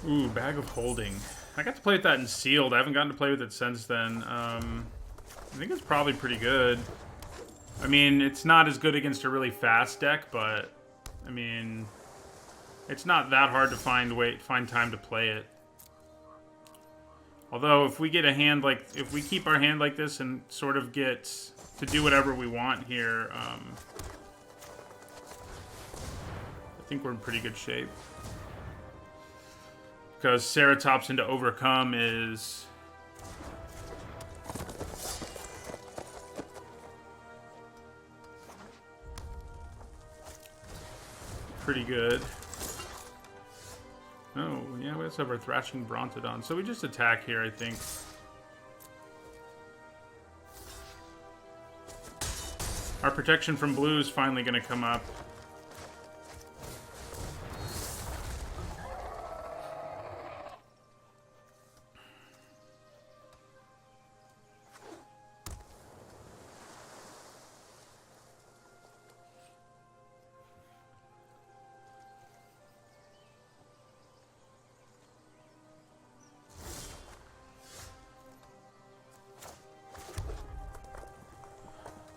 Ooh, Bag of Holding. I got to play with that in Sealed. I haven't gotten to play with it since then. I think it's probably pretty good. I mean, it's not as good against a really fast deck, but I mean, it's not that hard to find time to play it. Although, if we get a hand like, if we keep our hand like this and sort of get to do whatever we want here, I think we're in pretty good shape. Because Ceratops into Overcome is pretty good. Oh, yeah, we also have our Thrashing Brontodon. So we just attack here, I think. Our protection from blue is finally going to come up.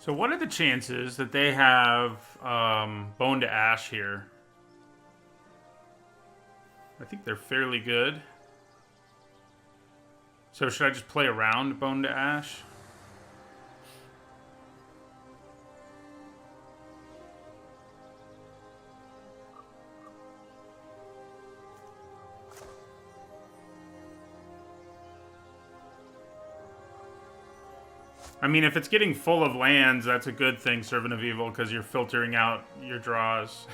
So what are the chances that they have Bone to Ash here? I think they're fairly good. So should I just play around Bone to Ash? I mean, if it's getting full of lands, that's a good thing, Servant of Evil, because you're filtering out your draws.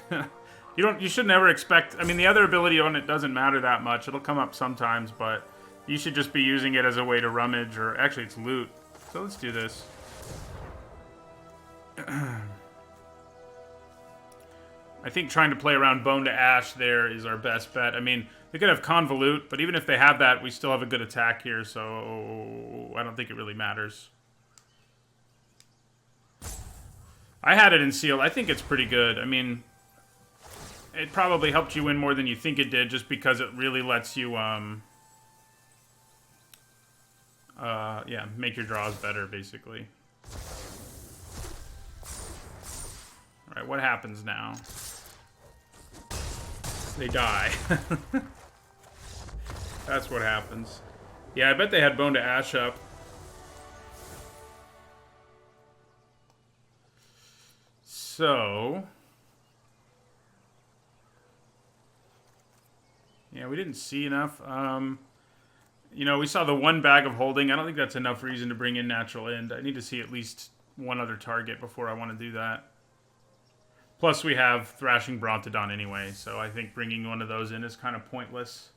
You should never expect... I mean, the other ability on it doesn't matter that much. It'll come up sometimes, but you should just be using it as a way to rummage, or... Actually, it's loot. So let's do this. I think trying to play around Bone to Ash there is our best bet. I mean, they could have Convolute, but even if they have that, we still have a good attack here, so I don't think it really matters. I had it in sealed. I think it's pretty good. I mean, it probably helped you win more than you think it did, just because it really lets you, yeah, make your draws better, basically. Alright, what happens now? They die. That's what happens. Yeah, I bet they had Bone to Ash up. So... yeah, we didn't see enough. You know, we saw the one bag of holding. I don't think that's enough reason to bring in Natural End. I need to see at least one other target before I want to do that. Plus, we have Thrashing Brontodon anyway, so I think bringing one of those in is kind of pointless.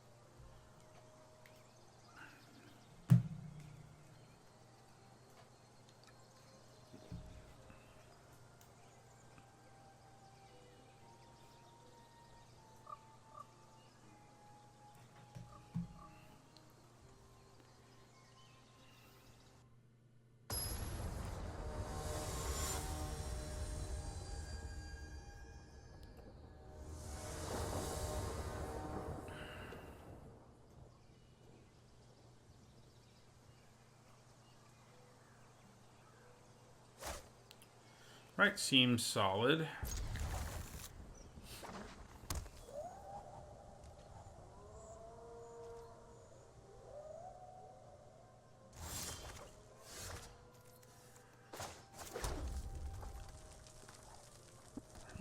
Right, seems solid.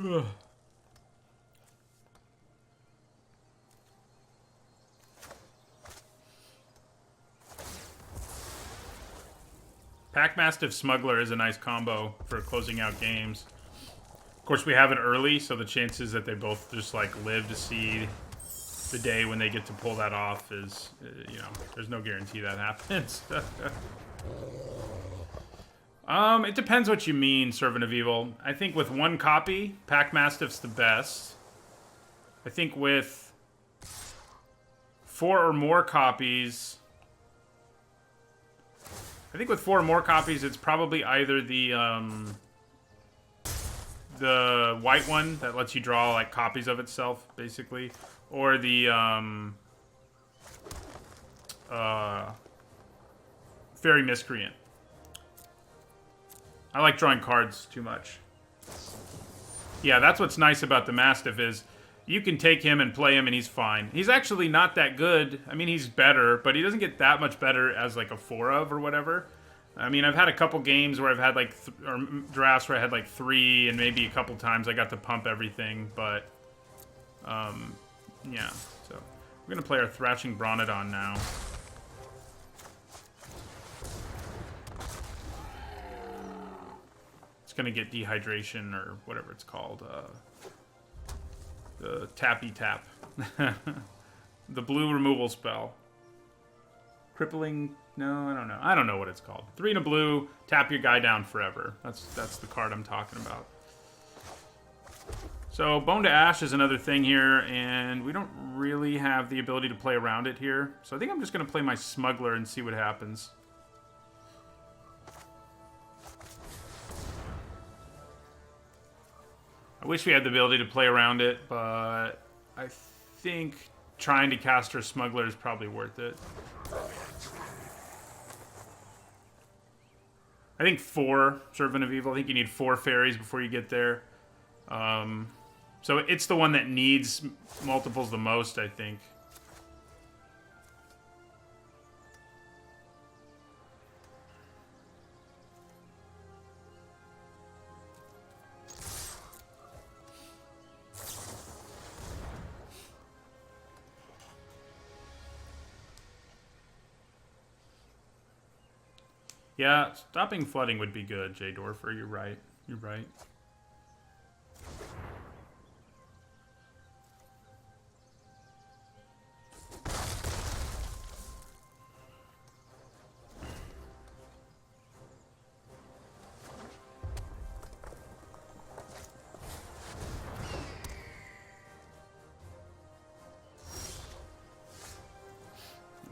Ugh. Packmastiff Smuggler is a nice combo for closing out games. Of course, we have it early, so the chances that they both just like live to see the day when they get to pull that off is, you know, there's no guarantee that happens. It depends what you mean, Servant of Evil. I think with one copy, Packmastiff's the best. I think with 4 or more copies... I think with 4 or more copies, it's probably either the white one that lets you draw like copies of itself, basically, or the Fairy Miscreant. I like drawing cards too much. Yeah, that's what's nice about the Mastiff is you can take him and play him and he's fine. He's actually not that good. I mean, he's better, but he doesn't get that much better as like a 4 of or whatever. I mean, I've had a couple games where I've had like, or drafts where I had like 3, and maybe a couple times I got to pump everything, but, yeah. So, we're gonna play our Thrashing Brontodon now. It's gonna get dehydration, or whatever it's called, the Tappy Tap. The blue removal spell. Crippling... no, I don't know. I don't know what it's called. 3 and a blue, tap your guy down forever. That's the card I'm talking about. So, Bone to Ash is another thing here, and we don't really have the ability to play around it here. So I think I'm just going to play my Smuggler and see what happens. I wish we had the ability to play around it, but I think trying to cast our Smuggler is probably worth it. I think 4 Servant of Evil. I think you need 4 fairies before you get there. So it's the one that needs multiples the most, I think. Yeah, stopping flooding would be good, Jay Dorfer. You're right. You're right.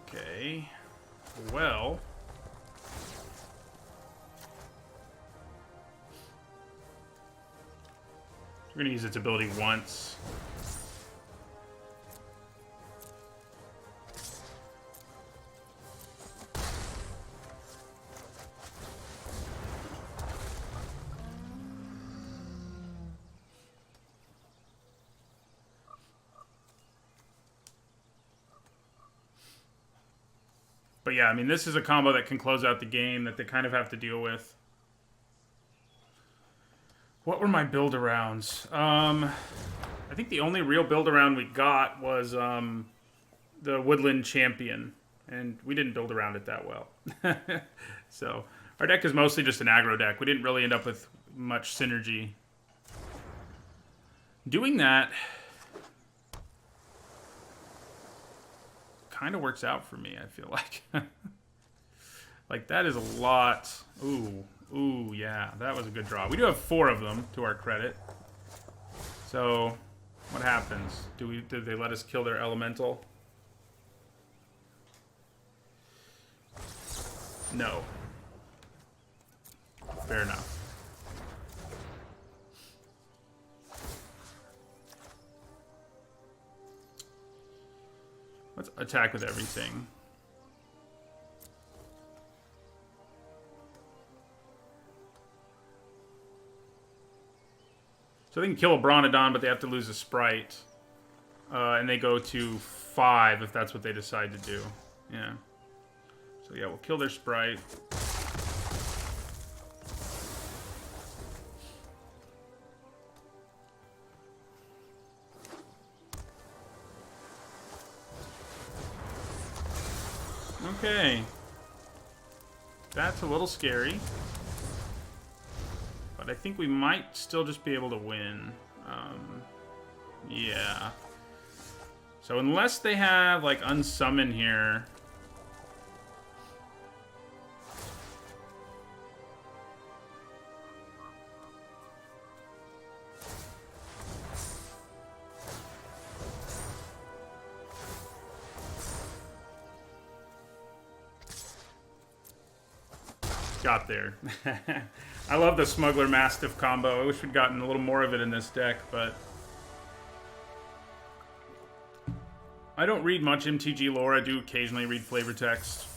Okay. Well... we're going to use its ability once. But yeah, I mean, this is a combo that can close out the game that they kind of have to deal with. What were my build-arounds? I think the only real build-around we got was the Woodland Champion. And we didn't build around it that well. So, our deck is mostly just an aggro deck. We didn't really end up with much synergy. Doing that kind of works out for me, I feel like. Like, that is a lot. Ooh, yeah, that was a good draw. We do have 4 of them, to our credit. So, what happens? Did they let us kill their elemental? No. Fair enough. Let's attack with everything. So they can kill a Bronodon, but they have to lose a Sprite. And they go to 5 if that's what they decide to do. Yeah. So yeah, we'll kill their Sprite. Okay. That's a little scary. But I think we might still just be able to win. Yeah. So unless they have, like, Unsummon here... Got there. I love the Smuggler Mastiff combo. I wish we'd gotten a little more of it in this deck, but... I don't read much MTG lore. I do occasionally read flavor text.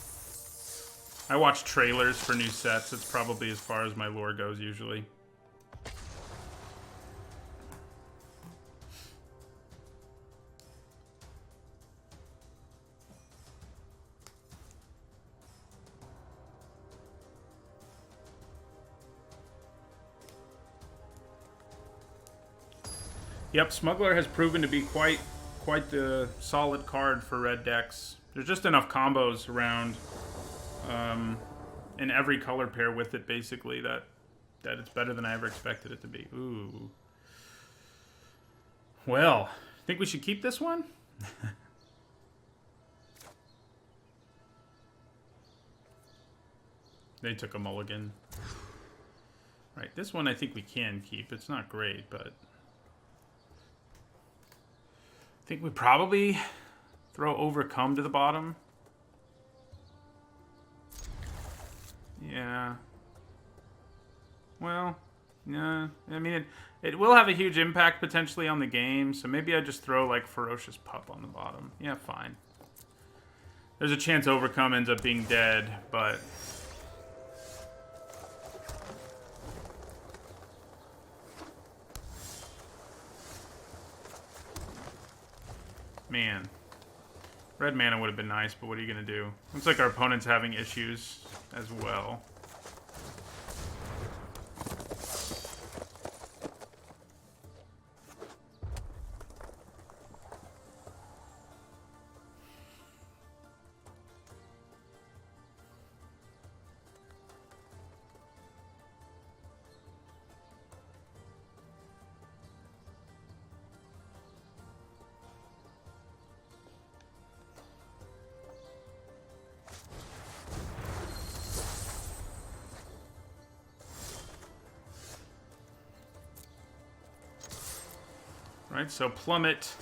I watch trailers for new sets. It's probably as far as my lore goes, usually. Yep, Smuggler has proven to be quite the solid card for red decks. There's just enough combos around in every color pair with it, basically, that it's better than I ever expected it to be. Ooh. Well, think we should keep this one? They took a mulligan. Right, this one I think we can keep. It's not great, but... I think we probably throw Overcome to the bottom. Yeah. Well, yeah. I mean, it will have a huge impact potentially on the game, so maybe I just throw, like, Ferocious Pup on the bottom. Yeah, fine. There's a chance Overcome ends up being dead, but... Man. Red mana would have been nice, but what are you going to do? Looks like our opponent's having issues as well. Right, so Plummet.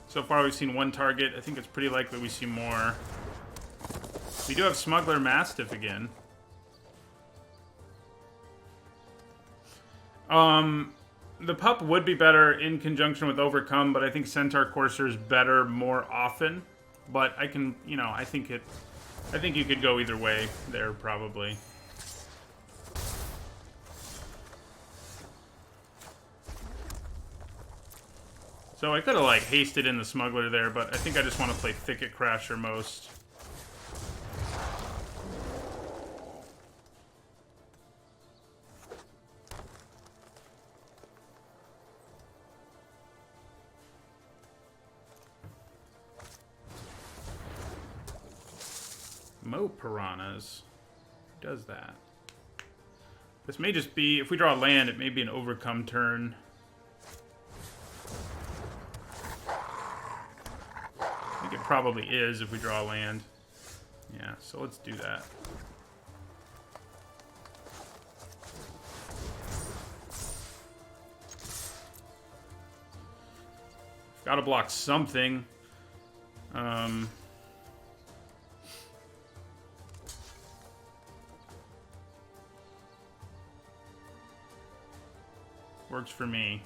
So far we've seen one target. I think it's pretty likely we see more. We do have Smuggler Mastiff again. The Pup would be better in conjunction with Overcome, but I think Centaur Courser is better more often. But I can, you know, I think you could go either way there, probably. So I could have, like, hasted in the Smuggler there, but I think I just want to play Thicket Crasher most. Mo Piranhas. Who does that? This may just be, if we draw land, it may be an Overcome turn. I think it probably is if we draw land. Yeah, so let's do that. Gotta block something. Works for me.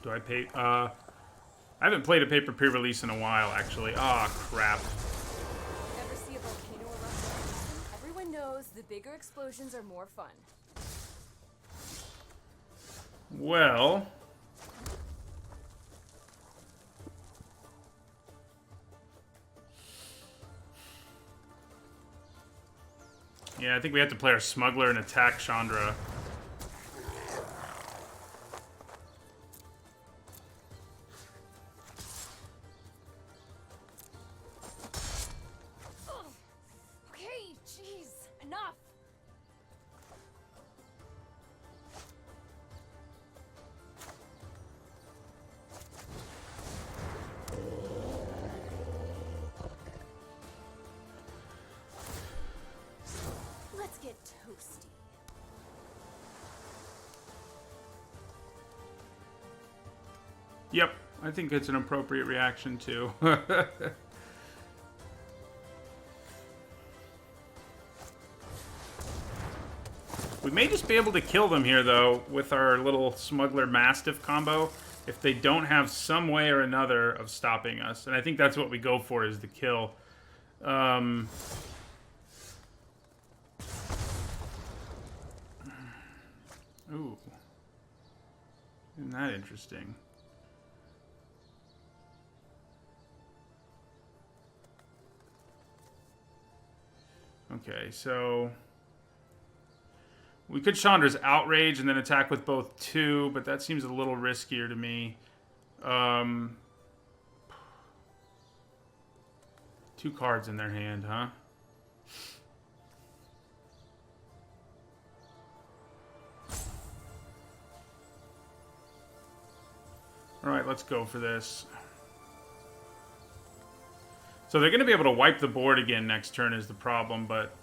Do I pay? I haven't played a paper pre-release in a while, actually. Ah, crap. Ever see a volcano erupt? Everyone knows the bigger explosions are more fun. Well. Yeah, I think we have to play our Smuggler and attack Chandra. Okay, jeez, enough. Let's get toasty. Yep, I think it's an appropriate reaction, too. We may just be able to kill them here, though, with our little Smuggler Mastiff combo, if they don't have some way or another of stopping us. And I think that's what we go for, is the kill. Ooh. Isn't that interesting? Okay, so we could Chandra's Outrage and then attack with both 2, but that seems a little riskier to me. 2 cards in their hand, huh? Alright, let's go for this. So they're going to be able to wipe the board again next turn is the problem, but...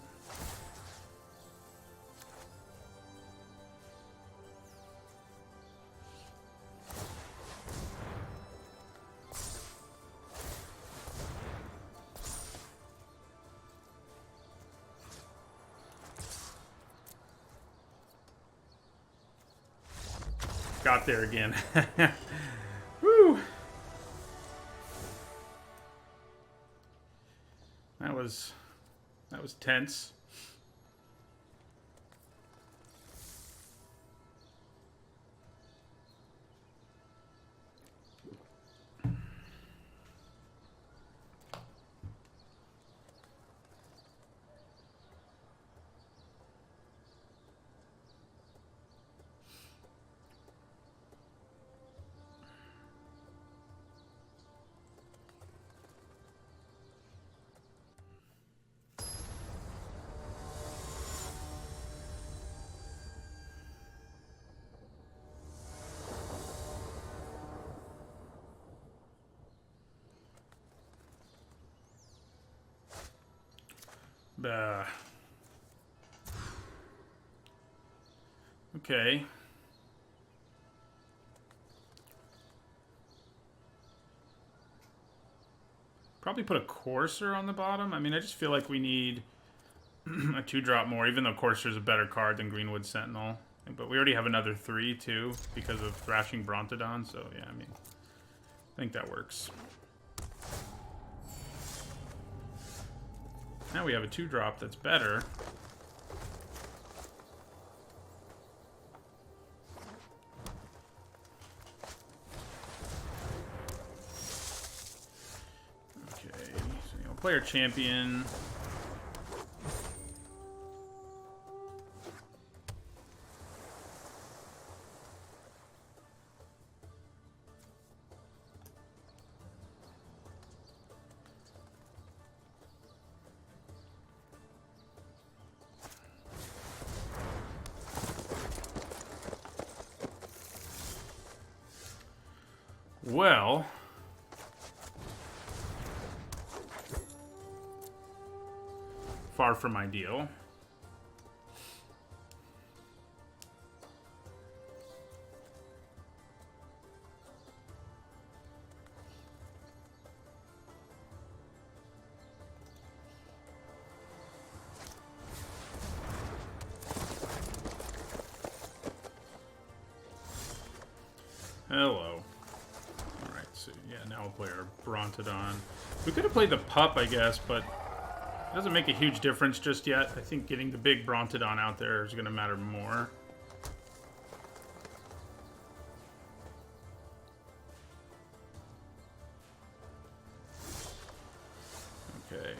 Got there again. Woo! was tense. Okay. Probably put a Courser on the bottom. I mean, I just feel like we need a 2-drop more, even though Courser's a better card than Greenwood Sentinel. But we already have another 3, too, because of Thrashing Brontodon. So, yeah, I mean, I think that works. Now we have a 2-drop that's better. Okay, so you know, player champion. Well, far from ideal. Hello. Alright, so yeah, now we'll play our Brontodon. We could have played the Pup, I guess, but it doesn't make a huge difference just yet. I think getting the big Brontodon out there is going to matter more. Okay.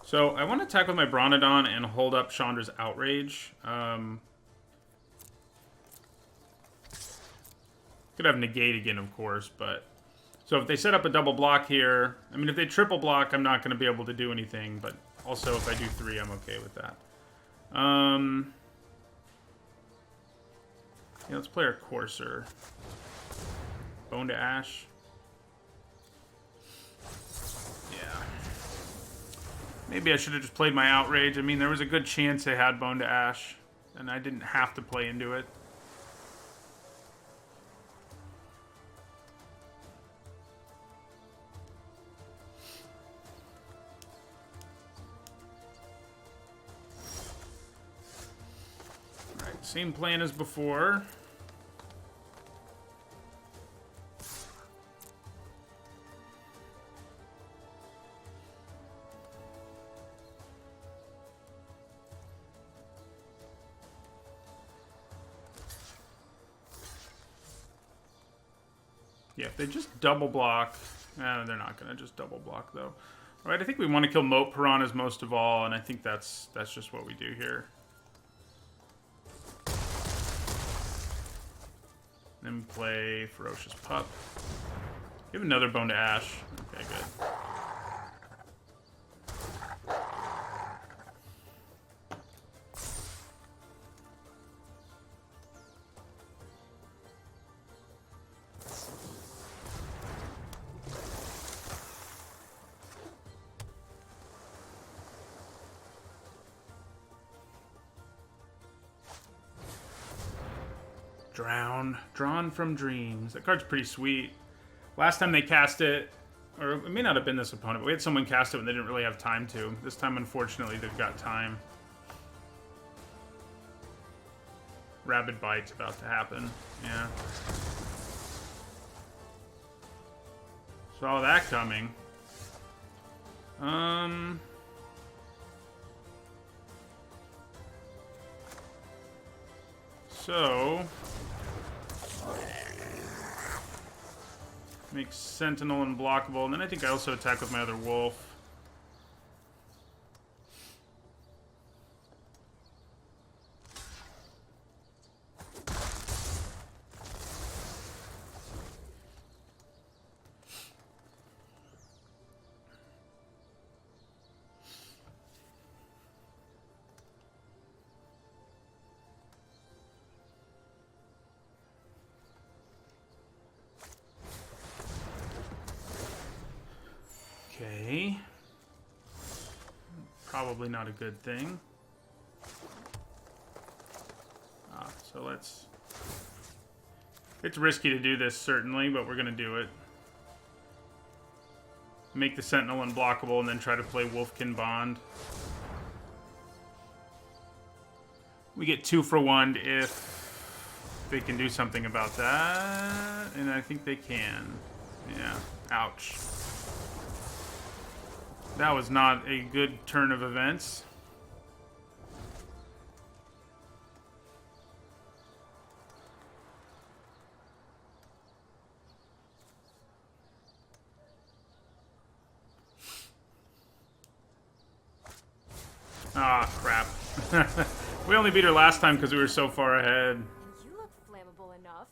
So I want to attack with my Brontodon and hold up Chandra's Outrage. Could have Negate again, of course, but... So if they set up a double block here... I mean, if they triple block, I'm not going to be able to do anything, but also if I do 3, I'm okay with that. Yeah, let's play our Courser. Bone to Ash. Yeah. Maybe I should have just played my Outrage. I mean, there was a good chance they had Bone to Ash, and I didn't have to play into it. Same plan as before. Yeah, if they just double block... they're not going to just double block, though. All right, I think we want to kill Moat Piranhas most of all, and I think that's just what we do here. Then play Ferocious Pup. You have another Bone to Ash. Okay, good. Drawn from Dreams. That card's pretty sweet. Last time they cast it, or it may not have been this opponent, but we had someone cast it when they didn't really have time to. This time, unfortunately, they've got time. Rabid Bite's about to happen. Yeah. Saw that coming. Um... So... Make Sentinel unblockable, and then I think I also attack with my other wolf. Okay. Probably not a good thing. So let's... It's risky to do this, certainly, but we're going to do it. Make the Sentinel unblockable and then try to play Wolfkin Bond. We get 2 for 1 if they can do something about that. And I think they can. Yeah. Ouch. That was not a good turn of events. Ah, crap. We only beat her last time because we were so far ahead. You look flammable enough.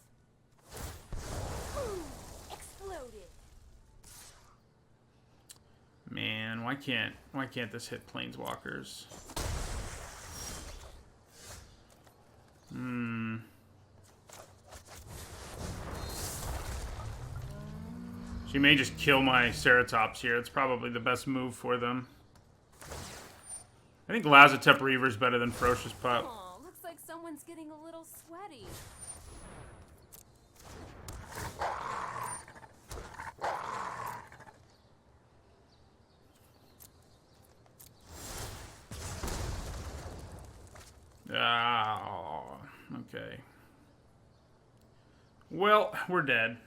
Boom! Exploded. Man, why can't this hit planeswalkers? She may just kill my Ceratops here. It's probably the best move for them. I think Lazotep Reaver's better than Ferocious Pup. Aw, looks like someone's getting a little sweaty. Oh, okay. Well, we're dead.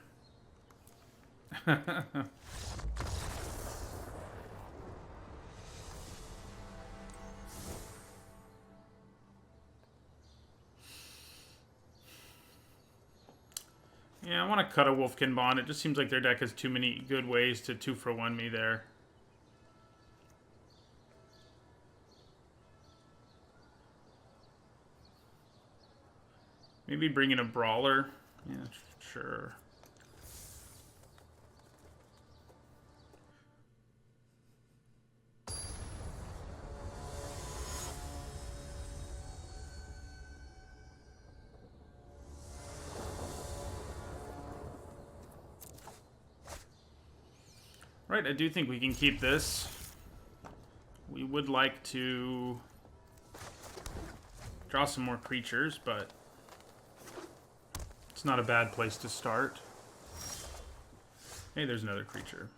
Yeah, I want to cut a Wolfkin Bond. It just seems like their deck has too many good ways to 2 for 1 me there. Maybe bring in a Brawler. Yeah, sure. Right, I do think we can keep this. We would like to draw some more creatures, but it's not a bad place to start. Hey, there's another creature.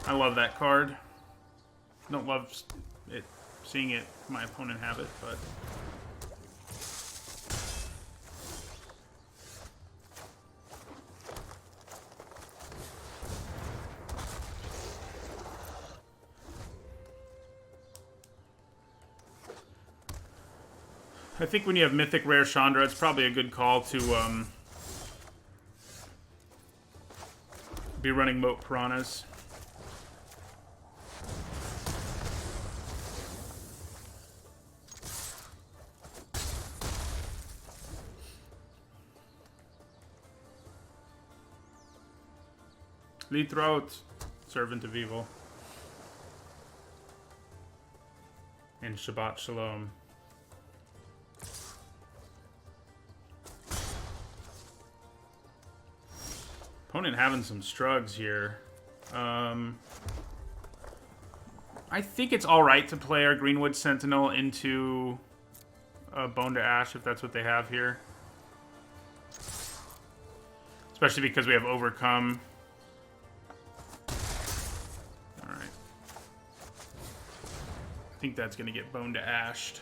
I love that card. Don't love it, seeing it, my opponent have it, but... I think when you have Mythic Rare Chandra, it's probably a good call to be running Moat Piranhas. Lead Throat, Servant of Evil. And Shabbat Shalom. Opponent having some strugs here. I think it's alright to play our Greenwood Sentinel into Bone to Ash if that's what they have here. Especially because we have Overcome. Alright. I think that's going to get Bone to Ashed.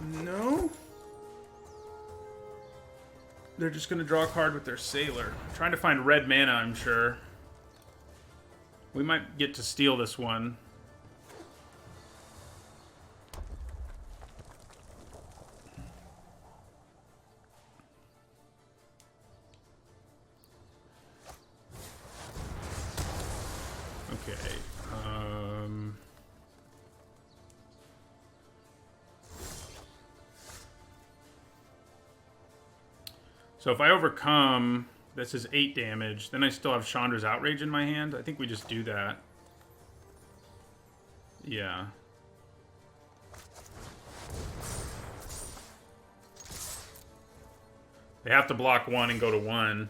No. They're just going to draw a card with their Sailor. Trying to find red mana, I'm sure. We might get to steal this one. Okay. So if I overcome, this is 8 damage. Then I still have Chandra's Outrage in my hand. I think we just do that. Yeah. They have to block 1 and go to 1.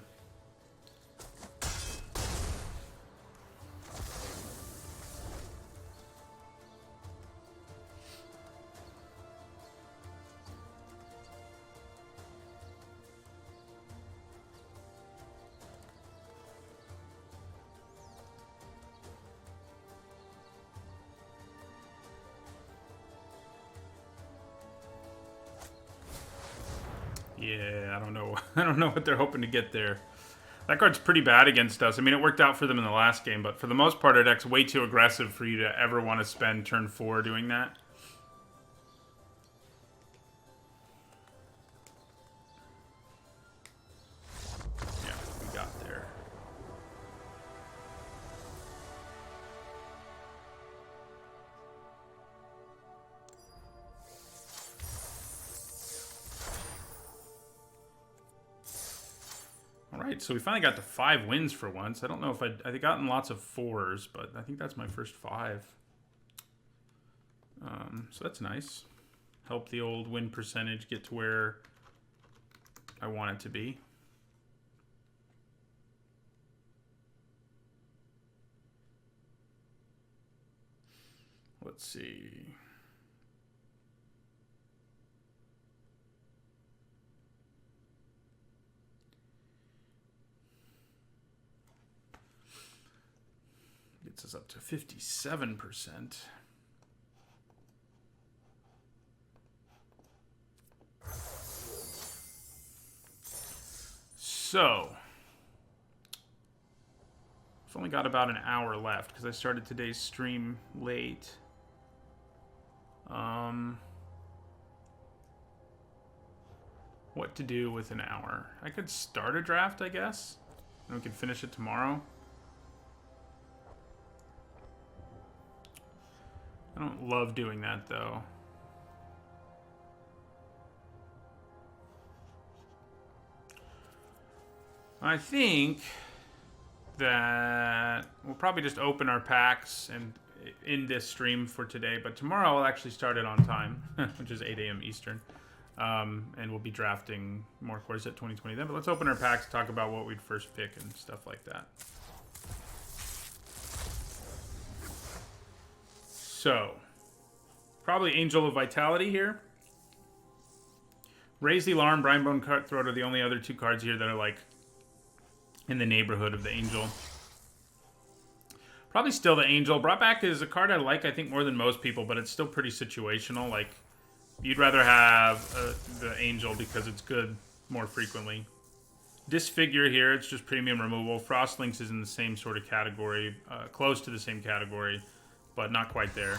Yeah, I don't know. I don't know what they're hoping to get there. That card's pretty bad against us. I mean, it worked out for them in the last game, but for the most part, our deck's way too aggressive for you to ever want to spend turn 4 doing that. Yeah, we got there. Alright, so we finally got to 5 wins for once. I don't know if I'd gotten lots of 4s, but I think that's my first 5. So that's nice. Help the old win percentage get to where I want it to be. Let's see. Gets us up to 57%. So, I've only got about an hour left because I started today's stream late. What to do with an hour? I could start a draft, I guess, and we could finish it tomorrow. I don't love doing that, though. I think that we'll probably just open our packs and end this stream for today, but tomorrow I'll actually start it on time, which is 8 a.m. Eastern. And we'll be drafting more Core Set 2020 then, but let's open our packs, talk about what we'd first pick and stuff like that. So, probably Angel of Vitality here. Raise the Alarm, Brimebone Cutthroat are the only other 2 cards here that are like in the neighborhood of the Angel. Probably still the Angel. Brought Back is a card I like, I think, more than most people, but it's still pretty situational. Like, you'd rather have the Angel because it's good more frequently. Disfigure here, it's just premium removal. Frostlinks is in the same sort of category, close to the same category, but not quite there.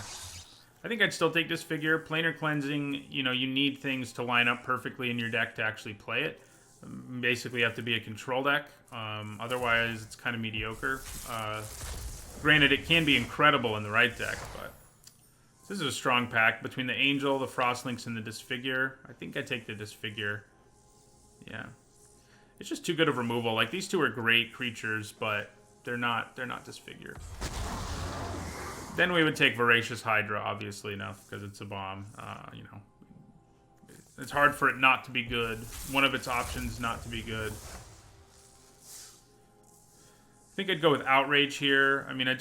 I think I'd still take Disfigure. Planar Cleansing, you know, you need things to line up perfectly in your deck to actually play it. Basically, you have to be a control deck. Otherwise, it's kind of mediocre. Granted, it can be incredible in the right deck, but this is a strong pack. Between the Angel, the Frostlinks, and the Disfigure, I think I take the Disfigure. Yeah. It's just too good of removal. Like, these 2 are great creatures, but they're not Disfigure. Then we would take Voracious Hydra, obviously enough, because it's a bomb. You know, it's hard for it not to be good. One of its options not to be good. I think I'd go with Outrage here. I mean, I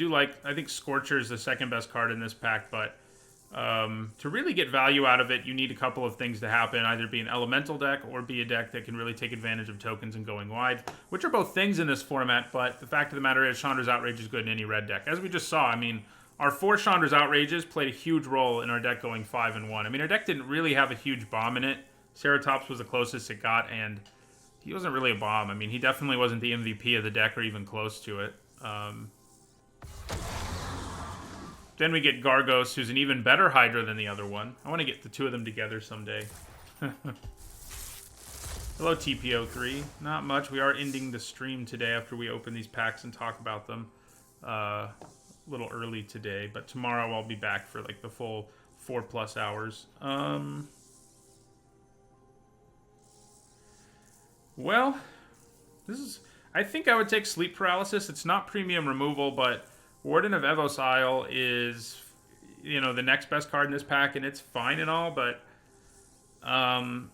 think Scorcher is the second best card in this pack, but to really get value out of it, you need a couple of things to happen. Either be an elemental deck or be a deck that can really take advantage of tokens and going wide, which are both things in this format, but the fact of the matter is Chandra's Outrage is good in any red deck. As we just saw, I mean, our 4 Chandra's Outrages played a huge role in our deck going 5-1. I mean, our deck didn't really have a huge bomb in it. Ceratops was the closest it got, and he wasn't really a bomb. I mean, he definitely wasn't the MVP of the deck or even close to it. Then we get Gargos, who's an even better Hydra than the other one. I want to get the two of them together someday. Hello, TPO3. Not much. We are ending the stream today after we open these packs and talk about them a little early today. But tomorrow I'll be back for like the full 4+ hours. Well, this is... I think I would take Sleep Paralysis. It's not premium removal, but Warden of Evos Isle is, you know, the next best card in this pack, and it's fine and all, but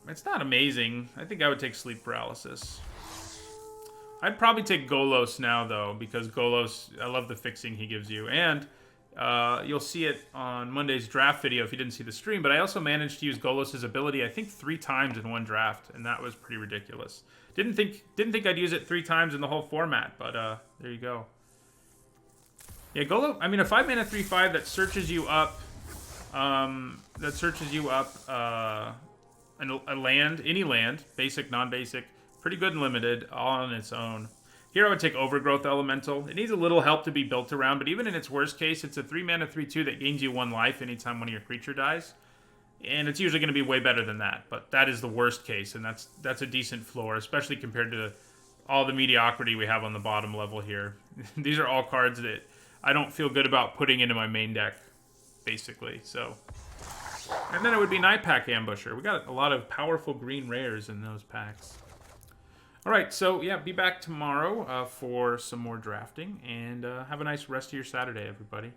it's not amazing. I think I would take Sleep Paralysis. I'd probably take Golos now, though, because Golos, I love the fixing he gives you. And you'll see it on Monday's draft video if you didn't see the stream, but I also managed to use Golos' ability, I think, 3 times in one draft, and that was pretty ridiculous. Didn't think I'd use it 3 times in the whole format, but there you go. Yeah, Golos, I mean, a 5-mana 3/5 that searches you up, a land, any land, basic, non-basic, pretty good and limited, all on its own. Here I would take Overgrowth Elemental. It needs a little help to be built around, but even in its worst case, it's a 3-mana 3/2 that gains you 1 life anytime one of your creature dies. And it's usually going to be way better than that, but that is the worst case, and that's a decent floor, especially compared to all the mediocrity we have on the bottom level here. These are all cards that I don't feel good about putting into my main deck, basically, so... And then it would be Night Pack Ambusher. We got a lot of powerful green rares in those packs. Alright, so yeah, be back tomorrow for some more drafting, and have a nice rest of your Saturday, everybody.